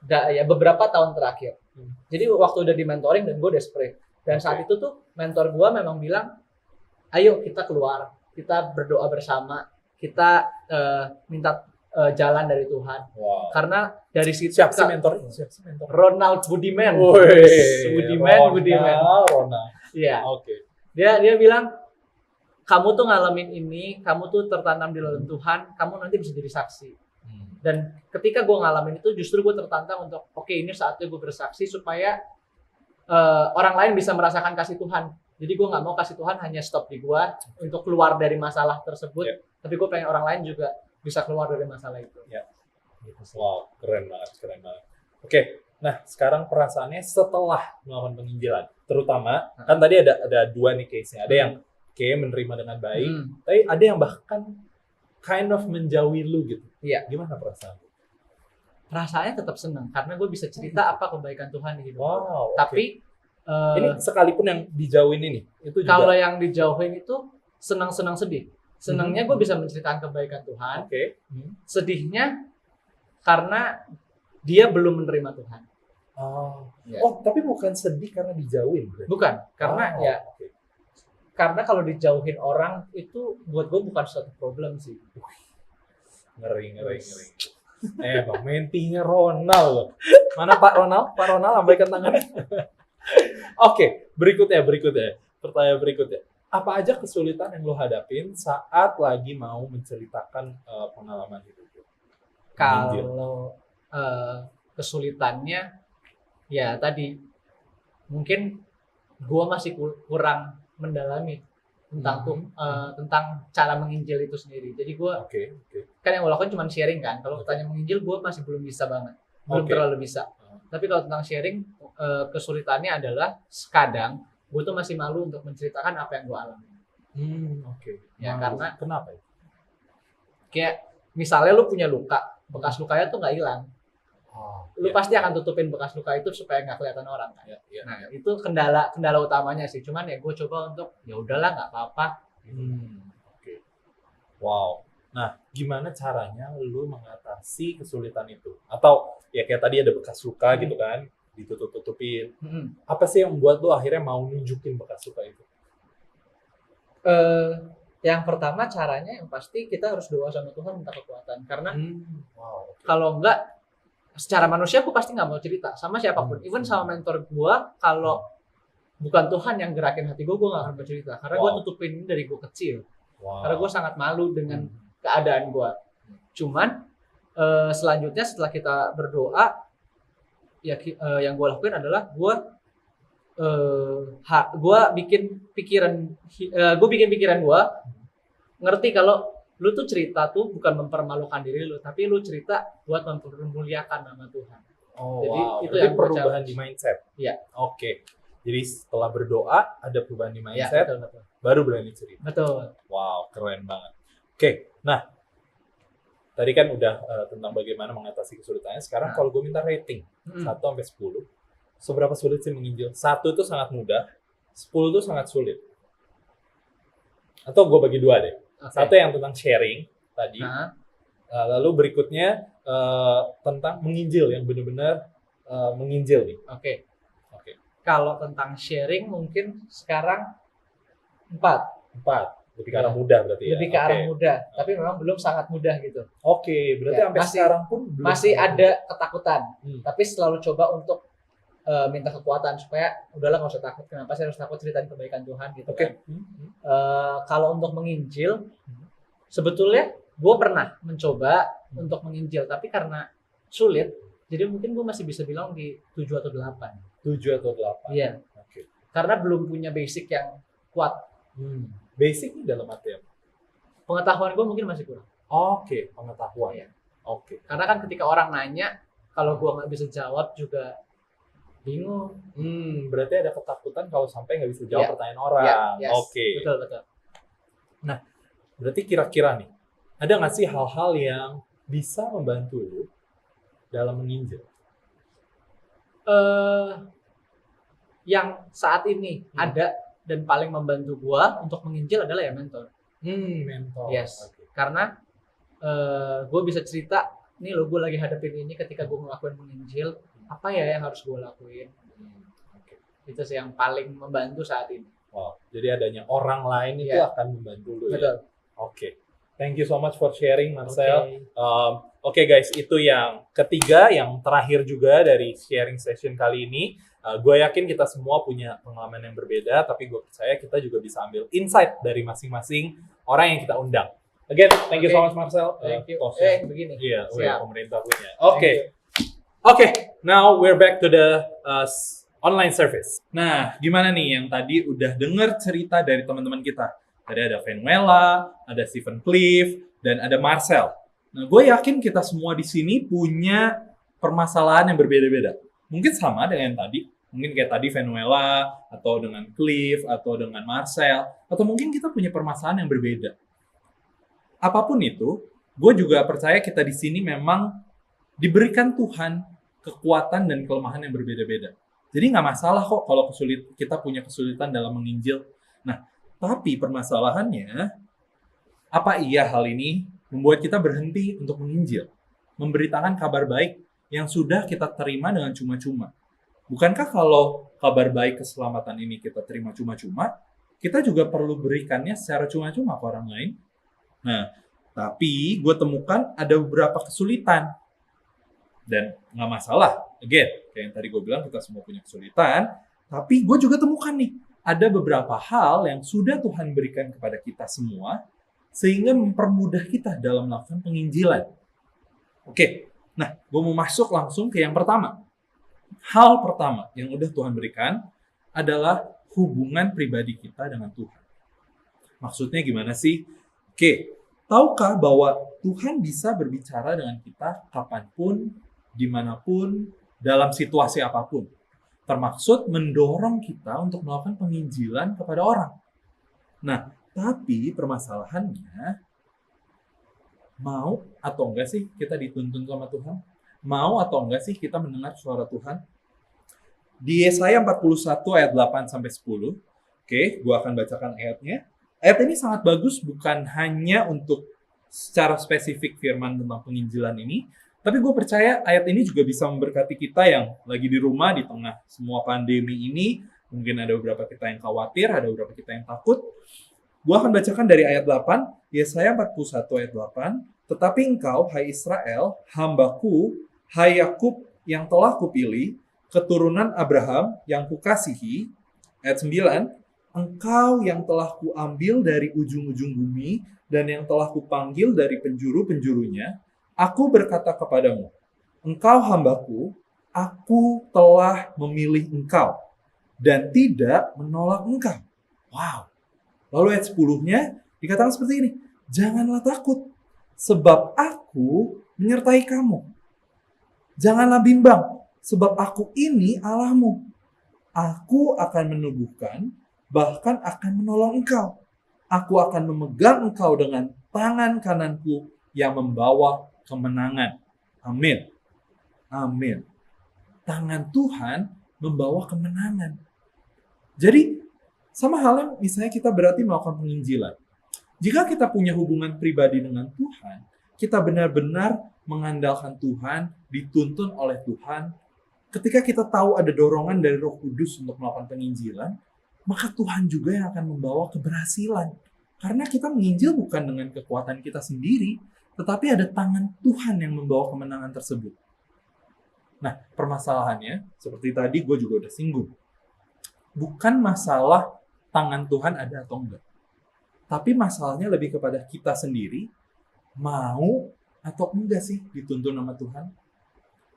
S5: Ya beberapa tahun terakhir. Jadi waktu udah di mentoring dan gue desperate. Dan
S3: Oke.
S5: saat itu tuh mentor gue memang bilang, ayo kita keluar, kita berdoa bersama, kita minta jalan dari Tuhan.
S3: Wow.
S5: Karena dari situ
S3: Siapa sih mentornya? Siapa sih mentor?
S5: Ronald Budiman.
S3: Woi,
S5: Budiman.
S3: Ronald.
S5: Iya.
S3: Oke.
S5: Dia bilang, kamu tuh ngalamin ini, kamu tuh tertanam di dalam Tuhan, kamu nanti bisa jadi saksi. Dan ketika gue ngalamin itu, justru gue tertantang untuk, oke, ini saatnya gue bersaksi supaya orang lain bisa merasakan kasih Tuhan. Jadi gue nggak mau kasih Tuhan hanya stop di gue untuk keluar dari masalah tersebut,
S3: Yeah.
S5: tapi gue pengen orang lain juga bisa keluar dari masalah itu.
S3: Wow, keren banget. Oke, nah sekarang perasaannya setelah melakukan penginjilan, terutama kan tadi ada dua nih case-nya, ada yang kayak menerima dengan baik, tapi ada yang bahkan kind of menjauhi lu gitu.
S5: Iya.
S3: Gimana perasaan?
S5: Rasanya tetap senang karena gue bisa cerita apa kebaikan Tuhan di hidup gue.
S3: Wow. oke.
S5: Tapi
S3: ini sekalipun yang dijauhin ini, itu juga.
S5: kalau yang dijauhin itu senang-senang sedih. Senangnya gue bisa menceritakan kebaikan Tuhan.
S3: Oke.
S5: Sedihnya karena dia belum menerima Tuhan.
S3: Oh.
S5: Ya.
S3: Oh, tapi bukan sedih karena dijauhin. berarti?
S5: Bukan, karena
S3: Oh,
S5: ya
S3: oke.
S5: karena kalau dijauhin orang itu buat gue bukan suatu problem sih.
S3: Ngeri. Bang mentinya Ronald. Mana Pak Ronald? Pak Ronald lambaikan tangan. Oke, berikutnya. Pertanyaan berikutnya. Apa aja kesulitan yang lo hadapin saat lagi mau menceritakan pengalaman hidup lo? Menginjil.
S5: Kalau kesulitannya ya tadi mungkin gue masih kurang mendalami tentang cara menginjil itu sendiri. Jadi gue
S3: Oke.
S5: kan yang gue lakukan cuma sharing kan. Kalau tanya menginjil gue masih belum bisa banget, belum
S3: Oke.
S5: terlalu bisa. Tapi kalau tentang sharing kesulitannya adalah kadang gue tuh masih malu untuk menceritakan apa yang gue alami.
S3: Oke.
S5: Ya,
S3: Malu.
S5: karena-
S3: Kenapa ya?
S5: Kayak misalnya lu punya luka, bekas lukanya tuh nggak hilang. Lu pasti akan tutupin bekas luka itu supaya nggak kelihatan orang kan.
S3: Ya.
S5: Nah itu kendala utamanya sih. Cuman ya gue coba untuk ya udahlah nggak apa-apa.
S3: Oke. Wow. Nah, gimana caranya lu mengatasi kesulitan itu? Atau ya kayak tadi ada bekas luka gitu kan, ditutup-tutupin. Apa sih yang membuat lu akhirnya mau nunjukin bekas luka itu?
S5: Yang pertama caranya yang pasti kita harus doa sama Tuhan minta kekuatan. Karena
S3: Wow. oke.
S5: kalau enggak secara manusia aku pasti nggak mau cerita sama siapapun. Even sama mentor gue, kalau bukan Tuhan yang gerakin hati gue nggak akan bercerita. Karena gue
S3: Wow.
S5: tutupin ini dari gue kecil.
S3: Wow.
S5: Karena gue sangat malu dengan keadaan gue. Cuman selanjutnya setelah kita berdoa, ya yang gue lakuin adalah gue bikin pikiran gue ngerti kalau lu tuh cerita tuh bukan mempermalukan diri lu, tapi lu cerita buat mempermuliakan nama Tuhan.
S3: Oh,
S5: Jadi
S3: wow.
S5: itu
S3: Berarti
S5: yang gua
S3: perubahan
S5: challenge.
S3: di mindset.
S5: Iya.
S3: Oke. Jadi setelah berdoa ada perubahan di
S5: Ya,
S3: mindset,
S5: betul.
S3: baru berani cerita.
S5: Betul.
S3: Wow, keren banget. Oke, nah tadi kan udah tentang bagaimana mengatasi kesulitannya. Sekarang
S5: Nah.
S3: kalau gue minta rating 1 sampai 10, seberapa sulit sih menginjil? 1 itu sangat mudah, 10 itu sangat sulit. Atau gue bagi 2 deh.
S5: Oke.
S3: 1 yang tentang sharing tadi,
S5: Nah,
S3: lalu berikutnya tentang menginjil yang benar-benar menginjil nih.
S5: oke.
S3: Oke.
S5: Kalau tentang sharing mungkin sekarang 4.
S3: 4. Lebih ke arah
S5: Ya.
S3: mudah berarti ya.
S5: Lebih ke arah
S3: Oke.
S5: mudah, tapi memang belum sangat mudah gitu.
S3: Oke, berarti
S5: Ya,
S3: sampai
S5: masih-
S3: sekarang pun belum
S5: Masih
S3: sangat
S5: ada ketakutan,
S3: Hmm.
S5: tapi selalu coba untuk minta kekuatan supaya udahlah nggak usah takut. Kenapa sih harus takut ceritain kebaikan Tuhan gitu
S3: Oke.
S5: kan? Kalau untuk menginjil, sebetulnya gue pernah mencoba untuk menginjil, tapi karena sulit, jadi mungkin gue masih bisa bilang di 7 atau 8.
S3: 7 atau 8.
S5: Iya,
S3: Oke.
S5: karena belum punya basic yang kuat.
S3: Basic ini dalam arti apa?
S5: Pengetahuan gue mungkin masih kurang.
S3: Oke, pengetahuan.
S5: Iya.
S3: Oke.
S5: Karena kan ketika orang nanya, kalau gue nggak bisa jawab juga bingung.
S3: Berarti ada ketakutan kalau sampai nggak bisa jawab
S5: Iya.
S3: pertanyaan orang.
S5: Yes,
S3: Oke.
S5: Betul, betul.
S3: Berarti kira-kira nih, ada nggak sih hal-hal yang bisa membantu lu dalam menginjil?
S5: Yang saat ini ada dan paling membantu gua untuk menginjil adalah ya mentor.
S3: Mentor.
S5: Yes.
S3: Oke.
S5: Karena gue bisa cerita, nih lo gue lagi hadapin ini ketika gue ngelakuin menginjil, apa ya yang harus gue lakuin.
S3: Oke.
S5: Itu sih yang paling membantu saat ini.
S3: Wow. Jadi adanya orang lain itu
S5: Iya.
S3: akan membantu lu ya.
S5: Betul.
S3: Oke. Thank you so much for sharing, Marcel.
S5: Oke.
S3: Oke guys, itu yang ketiga, yang terakhir juga dari sharing session kali ini. Gue yakin kita semua punya pengalaman yang berbeda, tapi gue percaya kita juga bisa ambil insight dari masing-masing orang yang kita undang. Again, thank you so much Marcel.
S5: Thank you.
S3: Tosnya.
S5: Begini.
S3: Iya,
S5: Siap.
S3: pemerintah punya.
S5: Thank
S3: Oke.
S5: you.
S3: Oke, now we're back to the online service. Nah, gimana nih yang tadi udah denger cerita dari teman-teman kita? Tadi ada Venuela, ada Stephen Cliff, dan ada Marcel. Nah, gue yakin kita semua di sini punya permasalahan yang berbeda-beda. Mungkin sama dengan yang tadi. Mungkin kayak tadi Venuela, atau dengan Cliff, atau dengan Marcel, atau mungkin kita punya permasalahan yang berbeda. Apapun itu, gue juga percaya kita di sini memang diberikan Tuhan kekuatan dan kelemahan yang berbeda-beda. Jadi nggak masalah kok kalau kita punya kesulitan dalam menginjil. Nah, tapi permasalahannya, apa iya hal ini membuat kita berhenti untuk menginjil? Memberitakan kabar baik yang sudah kita terima dengan cuma-cuma. Bukankah kalau kabar baik keselamatan ini kita terima cuma-cuma, kita juga perlu berikannya secara cuma-cuma ke orang lain? Nah, tapi gue temukan ada beberapa kesulitan. Dan nggak masalah. Again, kayak yang tadi gue bilang, kita semua punya kesulitan. Tapi gue juga temukan nih, ada beberapa hal yang sudah Tuhan berikan kepada kita semua, sehingga mempermudah kita dalam melakukan penginjilan. Oke, nah gue mau masuk langsung ke yang pertama. Hal pertama yang udah Tuhan berikan adalah hubungan pribadi kita dengan Tuhan. Maksudnya gimana sih? Oke, tahukah bahwa Tuhan bisa berbicara dengan kita kapanpun, dimanapun, dalam situasi apapun. Termaksud mendorong kita untuk melakukan penginjilan kepada orang. Nah, tapi permasalahannya, mau atau enggak sih kita dituntun sama Tuhan? Mau atau enggak sih kita mendengar suara Tuhan? Di Yesaya 41 ayat 8-10, oke, gue akan bacakan ayatnya. Ayat ini sangat bagus bukan hanya untuk secara spesifik firman tentang penginjilan ini, tapi gue percaya ayat ini juga bisa memberkati kita yang lagi di rumah di tengah semua pandemi ini. Mungkin ada beberapa kita yang khawatir, ada beberapa kita yang takut. Gue akan bacakan dari ayat 8, Yesaya 41 ayat 8. Tetapi engkau, hai Israel, hambaku, hai Yakub yang telah kupilih, keturunan Abraham yang kukasihi. Ayat 9, Engkau yang telah kuambil dari ujung-ujung bumi dan yang telah kupanggil dari penjuru-penjurunya, aku berkata kepadamu, engkau hambaku, aku telah memilih engkau dan tidak menolak engkau. Wow. Lalu ayat 10-nya dikatakan seperti ini, janganlah takut, sebab aku menyertai kamu. Janganlah bimbang, sebab aku ini Allahmu. Aku akan meneguhkan, bahkan akan menolong engkau. Aku akan memegang engkau dengan tangan kananku yang membawa kemenangan. Amin. Amin. Tangan Tuhan membawa kemenangan. Jadi, sama halnya misalnya kita berarti melakukan penginjilan. Jika kita punya hubungan pribadi dengan Tuhan, kita benar-benar mengandalkan Tuhan, dituntun oleh Tuhan. Ketika kita tahu ada dorongan dari Roh Kudus untuk melakukan penginjilan, maka Tuhan juga yang akan membawa keberhasilan. Karena kita menginjil bukan dengan kekuatan kita sendiri, tetapi ada tangan Tuhan yang membawa kemenangan tersebut. Nah, permasalahannya, seperti tadi gue juga udah singgung. Bukan masalah tangan Tuhan ada atau enggak. Tapi masalahnya lebih kepada kita sendiri, mau atau enggak sih dituntun sama Tuhan.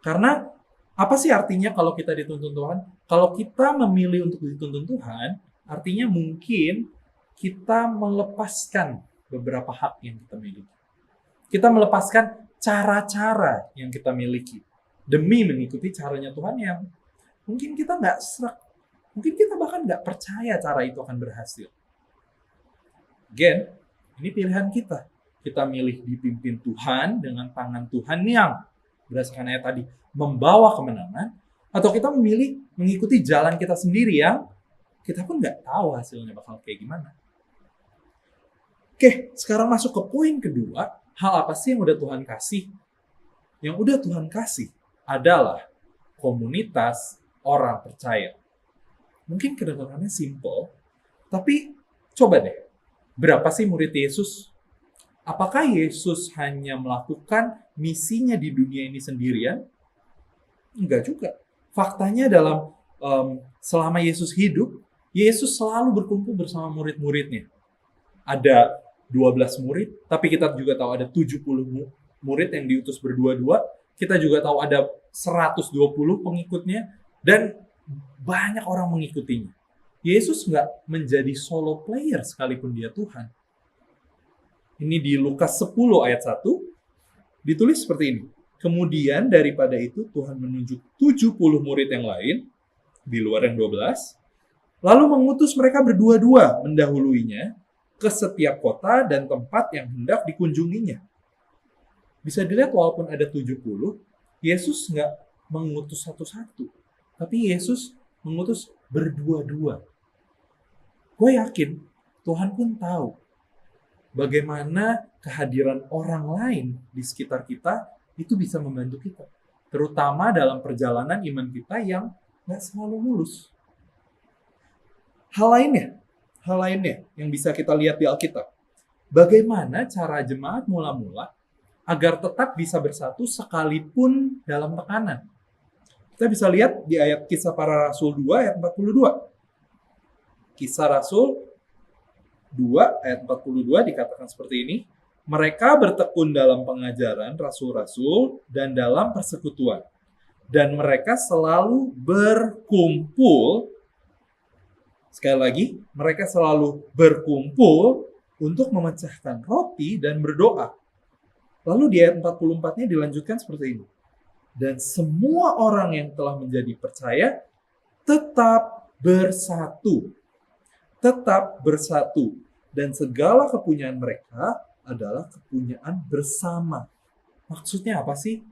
S3: Karena apa sih artinya kalau kita dituntun Tuhan? Kalau kita memilih untuk dituntun Tuhan, artinya mungkin kita melepaskan beberapa hak yang kita miliki. Kita melepaskan cara-cara yang kita miliki demi mengikuti caranya Tuhan yang mungkin kita nggak serak. Mungkin kita bahkan nggak percaya cara itu akan berhasil. Again, ini pilihan kita. Kita milih dipimpin Tuhan dengan tangan Tuhan yang berdasarkan ayat tadi membawa kemenangan, atau kita memilih mengikuti jalan kita sendiri yang kita pun nggak tahu hasilnya bakal kayak gimana. Oke, sekarang masuk ke poin kedua. Hal apa sih yang udah Tuhan kasih? Yang udah Tuhan kasih adalah komunitas orang percaya. Mungkin kedengarannya simple, tapi coba deh, berapa sih murid Yesus? Apakah Yesus hanya melakukan misinya di dunia ini sendirian? Enggak juga. Faktanya dalam selama Yesus hidup, Yesus selalu berkumpul bersama murid-muridnya. Ada 12 murid, tapi kita juga tahu ada 70 murid yang diutus berdua-dua. Kita juga tahu ada 120 pengikutnya, dan banyak orang mengikutinya. Yesus nggak menjadi solo player sekalipun dia Tuhan. Ini di Lukas 10 ayat 1, ditulis seperti ini. Kemudian daripada itu Tuhan menunjuk 70 murid yang lain, di luar yang 12, lalu mengutus mereka berdua-dua mendahuluinya ke setiap kota dan tempat yang hendak dikunjunginya. Bisa dilihat walaupun ada 70, Yesus nggak mengutus satu-satu, tapi Yesus mengutus berdua-dua. Gue yakin Tuhan pun tahu bagaimana kehadiran orang lain di sekitar kita itu bisa membantu kita. Terutama dalam perjalanan iman kita yang nggak selalu mulus. Hal lainnya yang bisa kita lihat di Alkitab. Bagaimana cara jemaat mula-mula agar tetap bisa bersatu sekalipun dalam tekanan. Kita bisa lihat di ayat Kisah Para Rasul 2 ayat 42. Kisah Rasul 2 ayat 42 dikatakan seperti ini. Mereka bertekun dalam pengajaran rasul-rasul dan dalam persekutuan. Dan mereka selalu berkumpul. Sekali lagi, mereka selalu berkumpul untuk memecahkan roti dan berdoa. Lalu di ayat 44-nya dilanjutkan seperti ini. Dan semua orang yang telah menjadi percaya tetap bersatu. Tetap bersatu. Dan segala kepunyaan mereka adalah kepunyaan bersama. Maksudnya apa sih?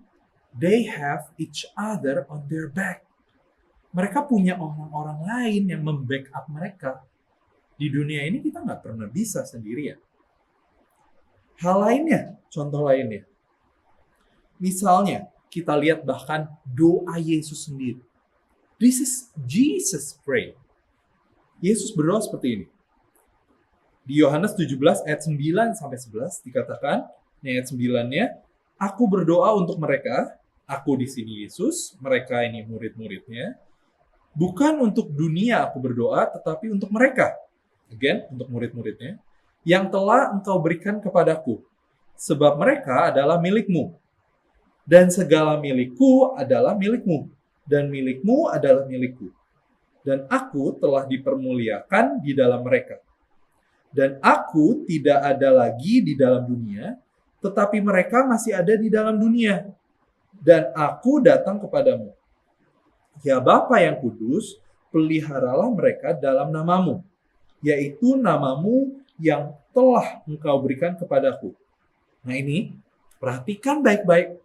S3: They have each other on their back. Mereka punya orang-orang lain yang membackup mereka. Di dunia ini kita nggak pernah bisa sendirian. Hal lainnya, contoh lainnya. Misalnya, kita lihat bahkan doa Yesus sendiri. This is Jesus pray. Yesus berdoa seperti ini. Di Yohanes 17 ayat 9 sampai 11 dikatakan, ayat 9-nya, aku berdoa untuk mereka, aku di sini Yesus, mereka ini murid-muridnya, bukan untuk dunia aku berdoa, tetapi untuk mereka, again untuk murid-muridnya, yang telah engkau berikan kepadaku, sebab mereka adalah milikmu, dan segala milikku adalah milikmu, dan milikmu adalah milikku. Dan aku telah dipermuliakan di dalam mereka. Dan aku tidak ada lagi di dalam dunia, tetapi mereka masih ada di dalam dunia. Dan aku datang kepadamu. Ya Bapa yang kudus, peliharalah mereka dalam namamu, yaitu namamu yang telah engkau berikan kepadaku. Nah ini, perhatikan baik-baik.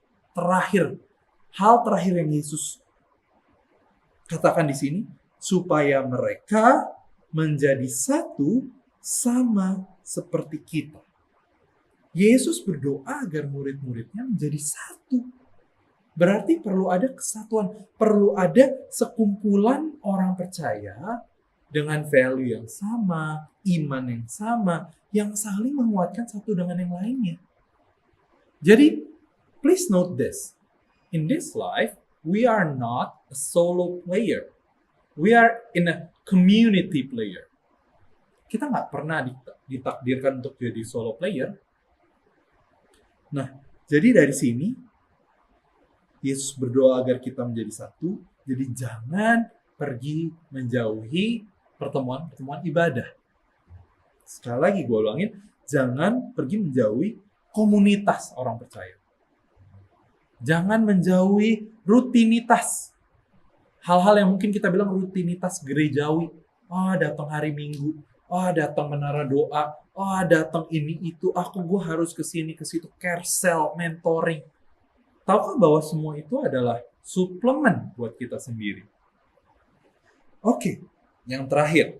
S3: Hal terakhir yang Yesus katakan di sini, supaya mereka menjadi satu sama seperti kita. Yesus berdoa agar murid-muridnya menjadi satu. Berarti perlu ada kesatuan, perlu ada sekumpulan orang percaya dengan value yang sama, iman yang sama, yang saling menguatkan satu dengan yang lainnya. Jadi, please note this. In this life, we are not a solo player. We are in a community player. Kita nggak pernah ditakdirkan untuk jadi solo player. Nah, jadi dari sini, Yesus berdoa agar kita menjadi satu. Jadi jangan pergi menjauhi pertemuan-pertemuan ibadah. Sekali lagi gue ulangin, jangan pergi menjauhi komunitas orang percaya. Jangan menjauhi rutinitas. Hal-hal yang mungkin kita bilang rutinitas gerejawi. Datang hari Minggu. Datang menara doa. Datang ini itu. Gue harus kesini ke situ. Carousel, mentoring. Tahukah bahwa semua itu adalah suplemen buat kita sendiri? Oke, yang terakhir.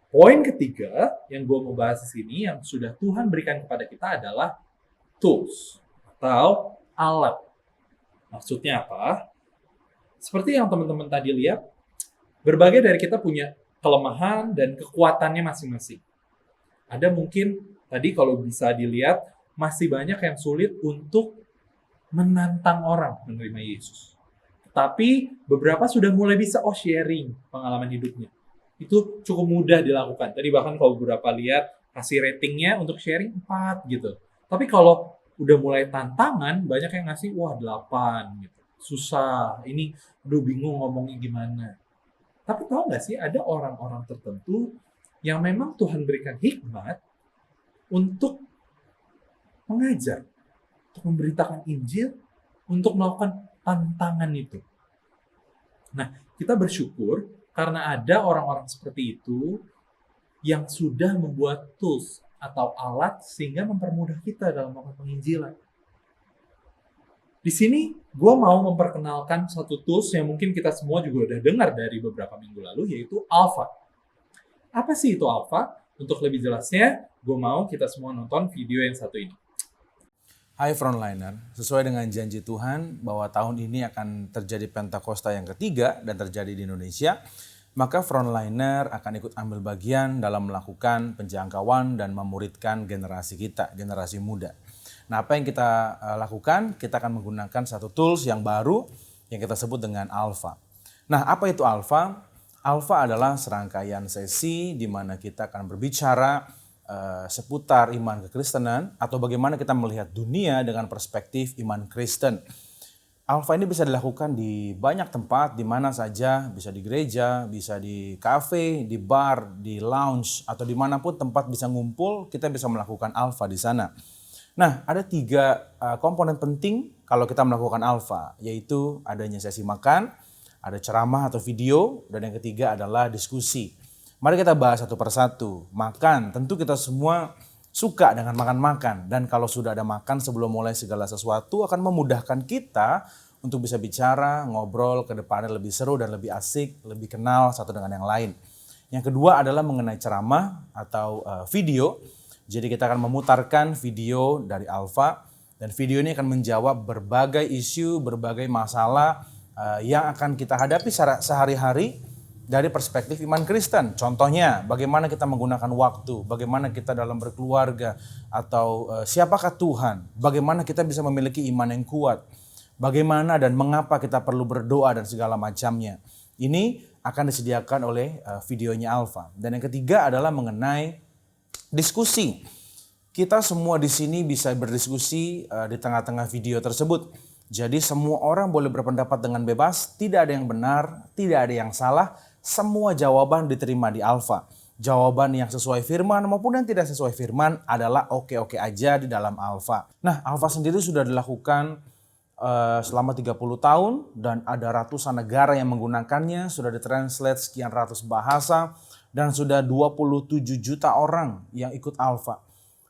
S3: Poin ketiga yang gue mau bahas di sini yang sudah Tuhan berikan kepada kita adalah tools atau alat. Maksudnya apa? Seperti yang teman-teman tadi lihat, berbagai dari kita punya kelemahan dan kekuatannya masing-masing. Ada mungkin tadi kalau bisa dilihat masih banyak yang sulit untuk menantang orang menerima Yesus. Tapi beberapa sudah mulai bisa sharing pengalaman hidupnya. Itu cukup mudah dilakukan. Tadi bahkan kalau beberapa lihat kasih ratingnya untuk sharing 4 gitu. Tapi kalau udah mulai tantangan, banyak yang ngasih 8 gitu. Susah, ini bingung ngomongnya gimana. Tapi tahu nggak sih ada orang-orang tertentu yang memang Tuhan berikan hikmat untuk mengajar, untuk memberitakan Injil, untuk melakukan tantangan itu. Nah, kita bersyukur karena ada orang-orang seperti itu yang sudah membuat tools atau alat sehingga mempermudah kita dalam melakukan penginjilan. Di sini, gue mau memperkenalkan satu tools yang mungkin kita semua juga udah dengar dari beberapa minggu lalu, yaitu Alpha. Apa sih itu Alpha? Untuk lebih jelasnya, gue mau kita semua nonton video yang satu ini.
S6: Hai Frontliner, sesuai dengan janji Tuhan bahwa tahun ini akan terjadi Pentakosta yang ketiga dan terjadi di Indonesia, maka Frontliner akan ikut ambil bagian dalam melakukan penjangkauan dan memuridkan generasi kita, generasi muda. Nah, apa yang kita lakukan? Kita akan menggunakan satu tools yang baru yang kita sebut dengan Alpha. Nah, apa itu Alpha? Alpha adalah serangkaian sesi di mana kita akan berbicara seputar iman kekristenan atau bagaimana kita melihat dunia dengan perspektif iman Kristen. Alpha ini bisa dilakukan di banyak tempat, di mana saja, bisa di gereja, bisa di kafe, di bar, di lounge, atau dimanapun tempat bisa ngumpul, kita bisa melakukan Alpha di sana. Nah, ada 3 komponen penting kalau kita melakukan Alpha, yaitu adanya sesi makan, ada ceramah atau video, dan yang ketiga adalah diskusi. Mari kita bahas satu persatu. Makan, tentu kita semua suka dengan makan-makan. Dan kalau sudah ada makan sebelum mulai segala sesuatu akan memudahkan kita untuk bisa bicara, ngobrol ke depannya lebih seru dan lebih asik, lebih kenal satu dengan yang lain. Yang kedua adalah mengenai ceramah atau video. Jadi kita akan memutarkan video dari Alpha. Dan video ini akan menjawab berbagai isu, berbagai masalah yang akan kita hadapi sehari-hari dari perspektif iman Kristen. Contohnya, bagaimana kita menggunakan waktu, bagaimana kita dalam berkeluarga, atau siapakah Tuhan, bagaimana kita bisa memiliki iman yang kuat, bagaimana dan mengapa kita perlu berdoa dan segala macamnya. Ini akan disediakan oleh videonya Alpha. Dan yang ketiga adalah mengenai diskusi. Kita semua di sini bisa berdiskusi di tengah-tengah video tersebut. Jadi semua orang boleh berpendapat dengan bebas, tidak ada yang benar, tidak ada yang salah, semua jawaban diterima di Alpha. Jawaban yang sesuai firman maupun yang tidak sesuai firman adalah oke-oke aja di dalam Alpha. Nah, Alpha sendiri sudah dilakukan selama 30 tahun dan ada ratusan negara yang menggunakannya, sudah ditranslate sekian ratus bahasa dan sudah 27 juta orang yang ikut Alpha.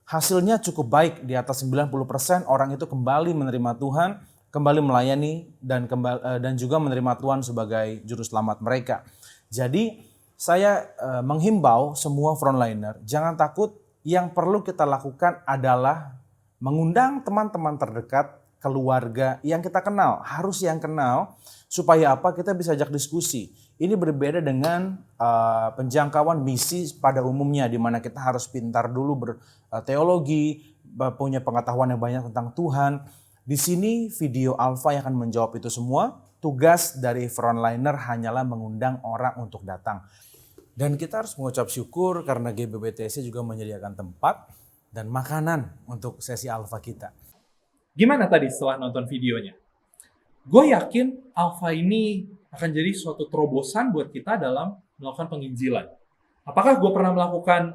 S6: Hasilnya cukup baik, di atas 90% orang itu kembali menerima Tuhan, kembali melayani dan juga menerima Tuhan sebagai juru selamat mereka. Jadi saya menghimbau semua frontliner, jangan takut, yang perlu kita lakukan adalah mengundang teman-teman terdekat, keluarga yang kita kenal, harus yang kenal, supaya apa? Kita bisa ajak diskusi. Ini berbeda dengan penjangkauan misi pada umumnya, di mana kita harus pintar dulu berteologi, punya pengetahuan yang banyak tentang Tuhan. Di sini video Alpha yang akan menjawab itu semua. Tugas dari frontliner hanyalah mengundang orang untuk datang. Dan kita harus mengucap syukur karena GBBTC juga menyediakan tempat dan makanan untuk sesi Alpha kita.
S3: Gimana tadi setelah nonton videonya? Gue yakin Alpha ini akan jadi suatu terobosan buat kita dalam melakukan penginjilan. Apakah gue pernah melakukan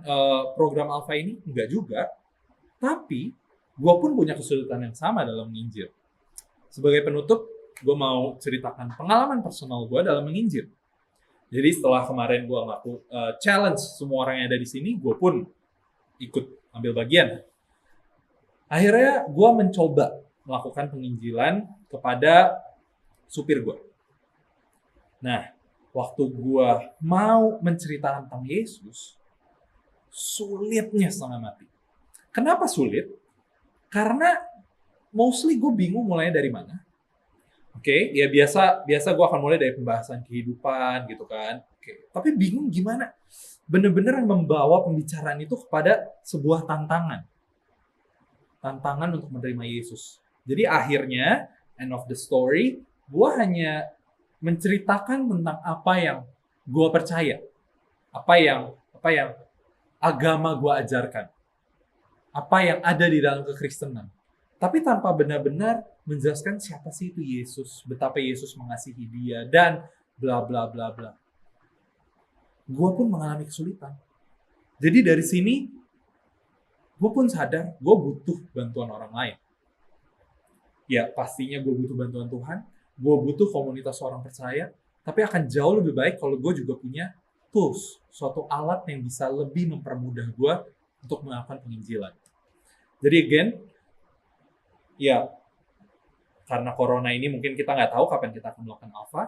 S3: program Alpha ini? Enggak juga. Tapi gue pun punya kesulitan yang sama dalam menginjil. Sebagai penutup, gue mau ceritakan pengalaman personal gue dalam menginjil. Jadi setelah kemarin gue challenge semua orang yang ada di sini, gue pun ikut ambil bagian. Akhirnya gue mencoba melakukan penginjilan kepada supir gue. Nah, waktu gue mau menceritakan tentang Yesus, sulitnya setengah mati. Kenapa sulit? Karena mostly gue bingung mulainya dari mana. Oke, ya biasa gue akan mulai dari pembahasan kehidupan gitu kan. Oke, tapi bingung gimana bener-bener membawa pembicaraan itu kepada sebuah tantangan untuk menerima Yesus. Jadi akhirnya, end of the story, gue hanya menceritakan tentang apa yang gue percaya, apa yang agama gue ajarkan, apa yang ada di dalam kekristenan. Tapi tanpa benar-benar menjelaskan siapa sih itu Yesus, betapa Yesus mengasihi dia, dan bla bla bla bla. Gue pun mengalami kesulitan. Jadi dari sini, gue pun sadar gue butuh bantuan orang lain. Ya pastinya gue butuh bantuan Tuhan, gue butuh komunitas orang percaya, tapi akan jauh lebih baik kalau gue juga punya tools, suatu alat yang bisa lebih mempermudah gue untuk melakukan penginjilan. Jadi again, ya karena corona ini mungkin kita nggak tahu kapan kita akan melakukan Alpha,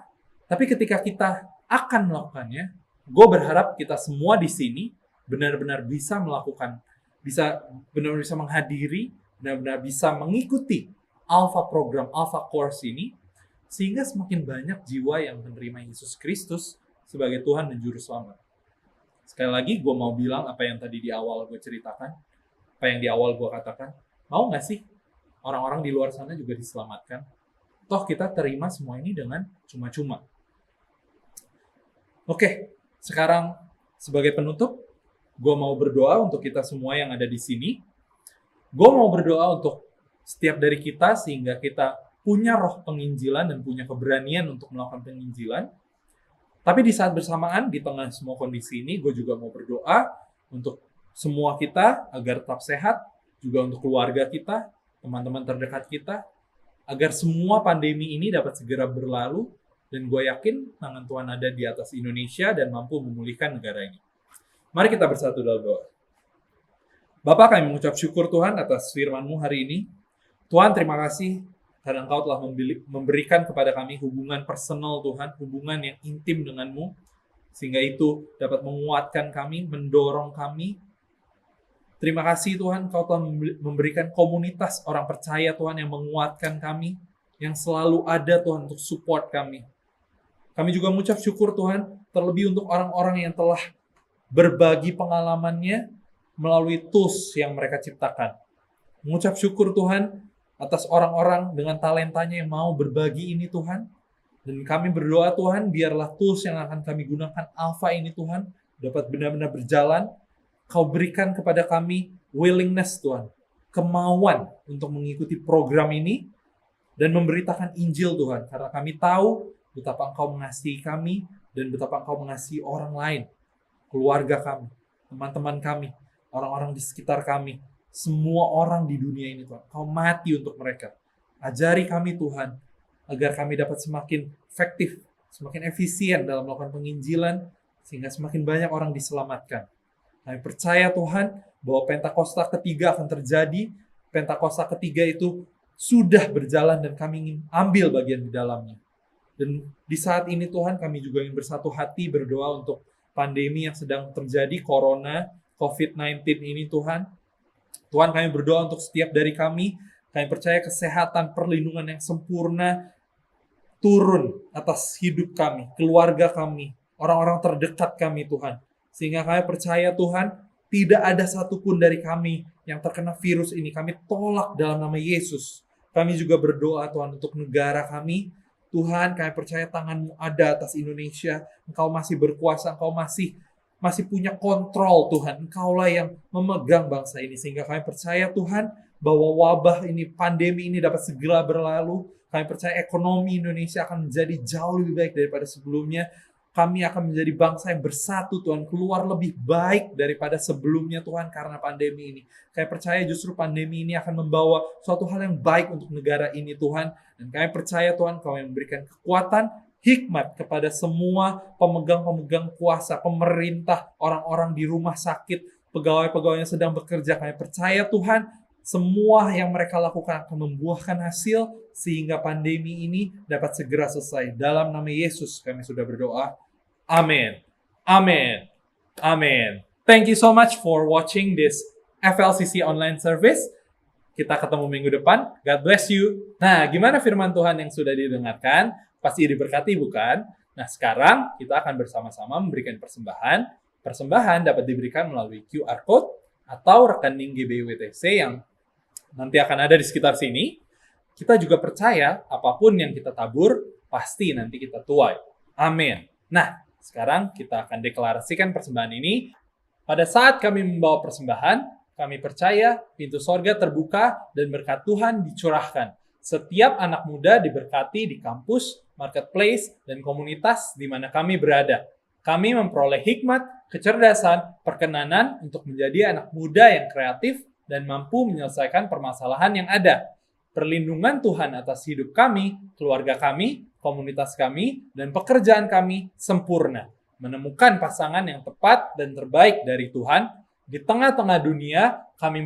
S3: tapi ketika kita akan melakukannya, gue berharap kita semua di sini benar-benar bisa melakukan, benar-benar bisa menghadiri, benar-benar bisa mengikuti Alpha program, Alpha course ini, sehingga semakin banyak jiwa yang menerima Yesus Kristus sebagai Tuhan dan Juru Selamat. Sekali lagi, gue mau bilang apa yang tadi di awal gue ceritakan, apa yang di awal gue katakan, mau nggak sih orang-orang di luar sana juga diselamatkan? Toh kita terima semua ini dengan cuma-cuma. Oke, sekarang sebagai penutup, gue mau berdoa untuk kita semua yang ada di sini. Gue mau berdoa untuk setiap dari kita sehingga kita punya roh penginjilan dan punya keberanian untuk melakukan penginjilan. Tapi di saat bersamaan, di tengah semua kondisi ini, gue juga mau berdoa untuk semua kita agar tetap sehat, juga untuk keluarga kita, teman-teman terdekat kita, agar semua pandemi ini dapat segera berlalu, dan gue yakin tangan Tuhan ada di atas Indonesia dan mampu memulihkan negara ini. Mari kita bersatu dalam doa. Bapa, kami mengucap syukur Tuhan atas firman-Mu hari ini. Tuhan, terima kasih karena Engkau telah memberikan kepada kami hubungan personal Tuhan, hubungan yang intim dengan-Mu, sehingga itu dapat menguatkan kami, mendorong kami. Terima kasih Tuhan, Engkau telah memberikan komunitas orang percaya Tuhan yang menguatkan kami, yang selalu ada Tuhan untuk support kami. Kami juga mengucap syukur Tuhan, terlebih untuk orang-orang yang telah berbagi pengalamannya melalui tools yang mereka ciptakan. Mengucap syukur Tuhan atas orang-orang dengan talentanya yang mau berbagi ini Tuhan. Dan kami berdoa Tuhan, biarlah tools yang akan kami gunakan Alpha ini Tuhan, dapat benar-benar berjalan. Kau berikan kepada kami willingness Tuhan, kemauan untuk mengikuti program ini, dan memberitakan Injil Tuhan. Karena kami tahu betapa Engkau mengasihi kami, dan betapa Engkau mengasihi orang lain, keluarga kami, teman-teman kami, orang-orang di sekitar kami, semua orang di dunia ini Tuhan. Kau mati untuk mereka. Ajari kami Tuhan, agar kami dapat semakin efektif, semakin efisien dalam melakukan penginjilan, sehingga semakin banyak orang diselamatkan. Kami percaya Tuhan, bahwa Pentakosta ketiga akan terjadi. Pentakosta ketiga itu sudah berjalan dan kami ingin ambil bagian di dalamnya. Dan di saat ini Tuhan, kami juga ingin bersatu hati berdoa untuk pandemi yang sedang terjadi, Corona, COVID-19 ini Tuhan. Tuhan, kami berdoa untuk setiap dari kami. Kami percaya kesehatan, perlindungan yang sempurna turun atas hidup kami, keluarga kami, orang-orang terdekat kami Tuhan. Sehingga kami percaya Tuhan, tidak ada satupun dari kami yang terkena virus ini. Kami tolak dalam nama Yesus. Kami juga berdoa Tuhan untuk negara kami. Tuhan, kami percaya tangan-Mu ada atas Indonesia. Engkau masih berkuasa, Engkau masih punya kontrol Tuhan. Engkaulah yang memegang bangsa ini. Sehingga kami percaya Tuhan, bahwa wabah ini, pandemi ini dapat segera berlalu. Kami percaya ekonomi Indonesia akan menjadi jauh lebih baik daripada sebelumnya. Kami akan menjadi bangsa yang bersatu Tuhan, keluar lebih baik daripada sebelumnya Tuhan karena pandemi ini. Kami percaya justru pandemi ini akan membawa suatu hal yang baik untuk negara ini Tuhan. Dan kami percaya Tuhan, Kau yang memberikan kekuatan, hikmat kepada semua pemegang-pemegang kuasa, pemerintah, orang-orang di rumah sakit, pegawai-pegawai yang sedang bekerja. Kami percaya Tuhan, semua yang mereka lakukan akan membuahkan hasil sehingga pandemi ini dapat segera selesai. Dalam nama Yesus kami sudah berdoa. Amin. Amin. Amin. Thank you so much for watching this FLCC online service. Kita ketemu minggu depan. God bless you. Nah, gimana firman Tuhan yang sudah didengarkan? Pasti diberkati bukan? Nah, sekarang kita akan bersama-sama memberikan persembahan. Persembahan dapat diberikan melalui QR Code atau rekening GBWTC yang nanti akan ada di sekitar sini. Kita juga percaya apapun yang kita tabur, pasti nanti kita tuai. Amin. Nah, sekarang kita akan deklarasikan persembahan ini. Pada saat kami membawa persembahan, kami percaya pintu sorga terbuka dan berkat Tuhan dicurahkan. Setiap anak muda diberkati di kampus, marketplace, dan komunitas di mana kami berada. Kami memperoleh hikmat, kecerdasan, perkenanan untuk menjadi anak muda yang kreatif dan mampu menyelesaikan permasalahan yang ada. Perlindungan Tuhan atas hidup kami, keluarga kami, komunitas kami, dan pekerjaan kami sempurna. Menemukan pasangan yang tepat dan terbaik dari Tuhan. Di tengah-tengah dunia, kami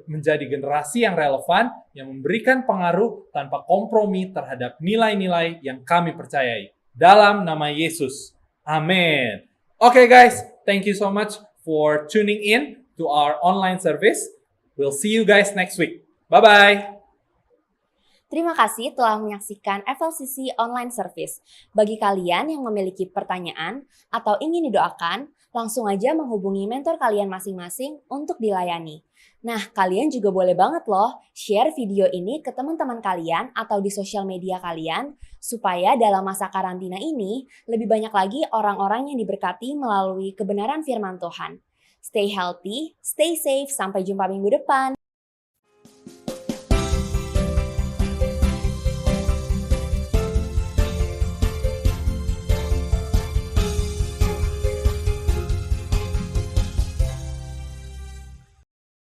S3: menjadi generasi yang relevan, yang memberikan pengaruh tanpa kompromi terhadap nilai-nilai yang kami percayai. Dalam nama Yesus. Amin. Okay guys, thank you so much for tuning in to our online service. We'll see you guys next week. Bye-bye.
S2: Terima kasih telah menyaksikan FLCC Online Service. Bagi kalian yang memiliki pertanyaan atau ingin didoakan, langsung aja menghubungi mentor kalian masing-masing untuk dilayani. Nah, kalian juga boleh banget loh share video ini ke teman-teman kalian atau di sosial media kalian, supaya dalam masa karantina ini lebih banyak lagi orang-orang yang diberkati melalui kebenaran firman Tuhan. Stay healthy, stay safe, sampai jumpa minggu depan.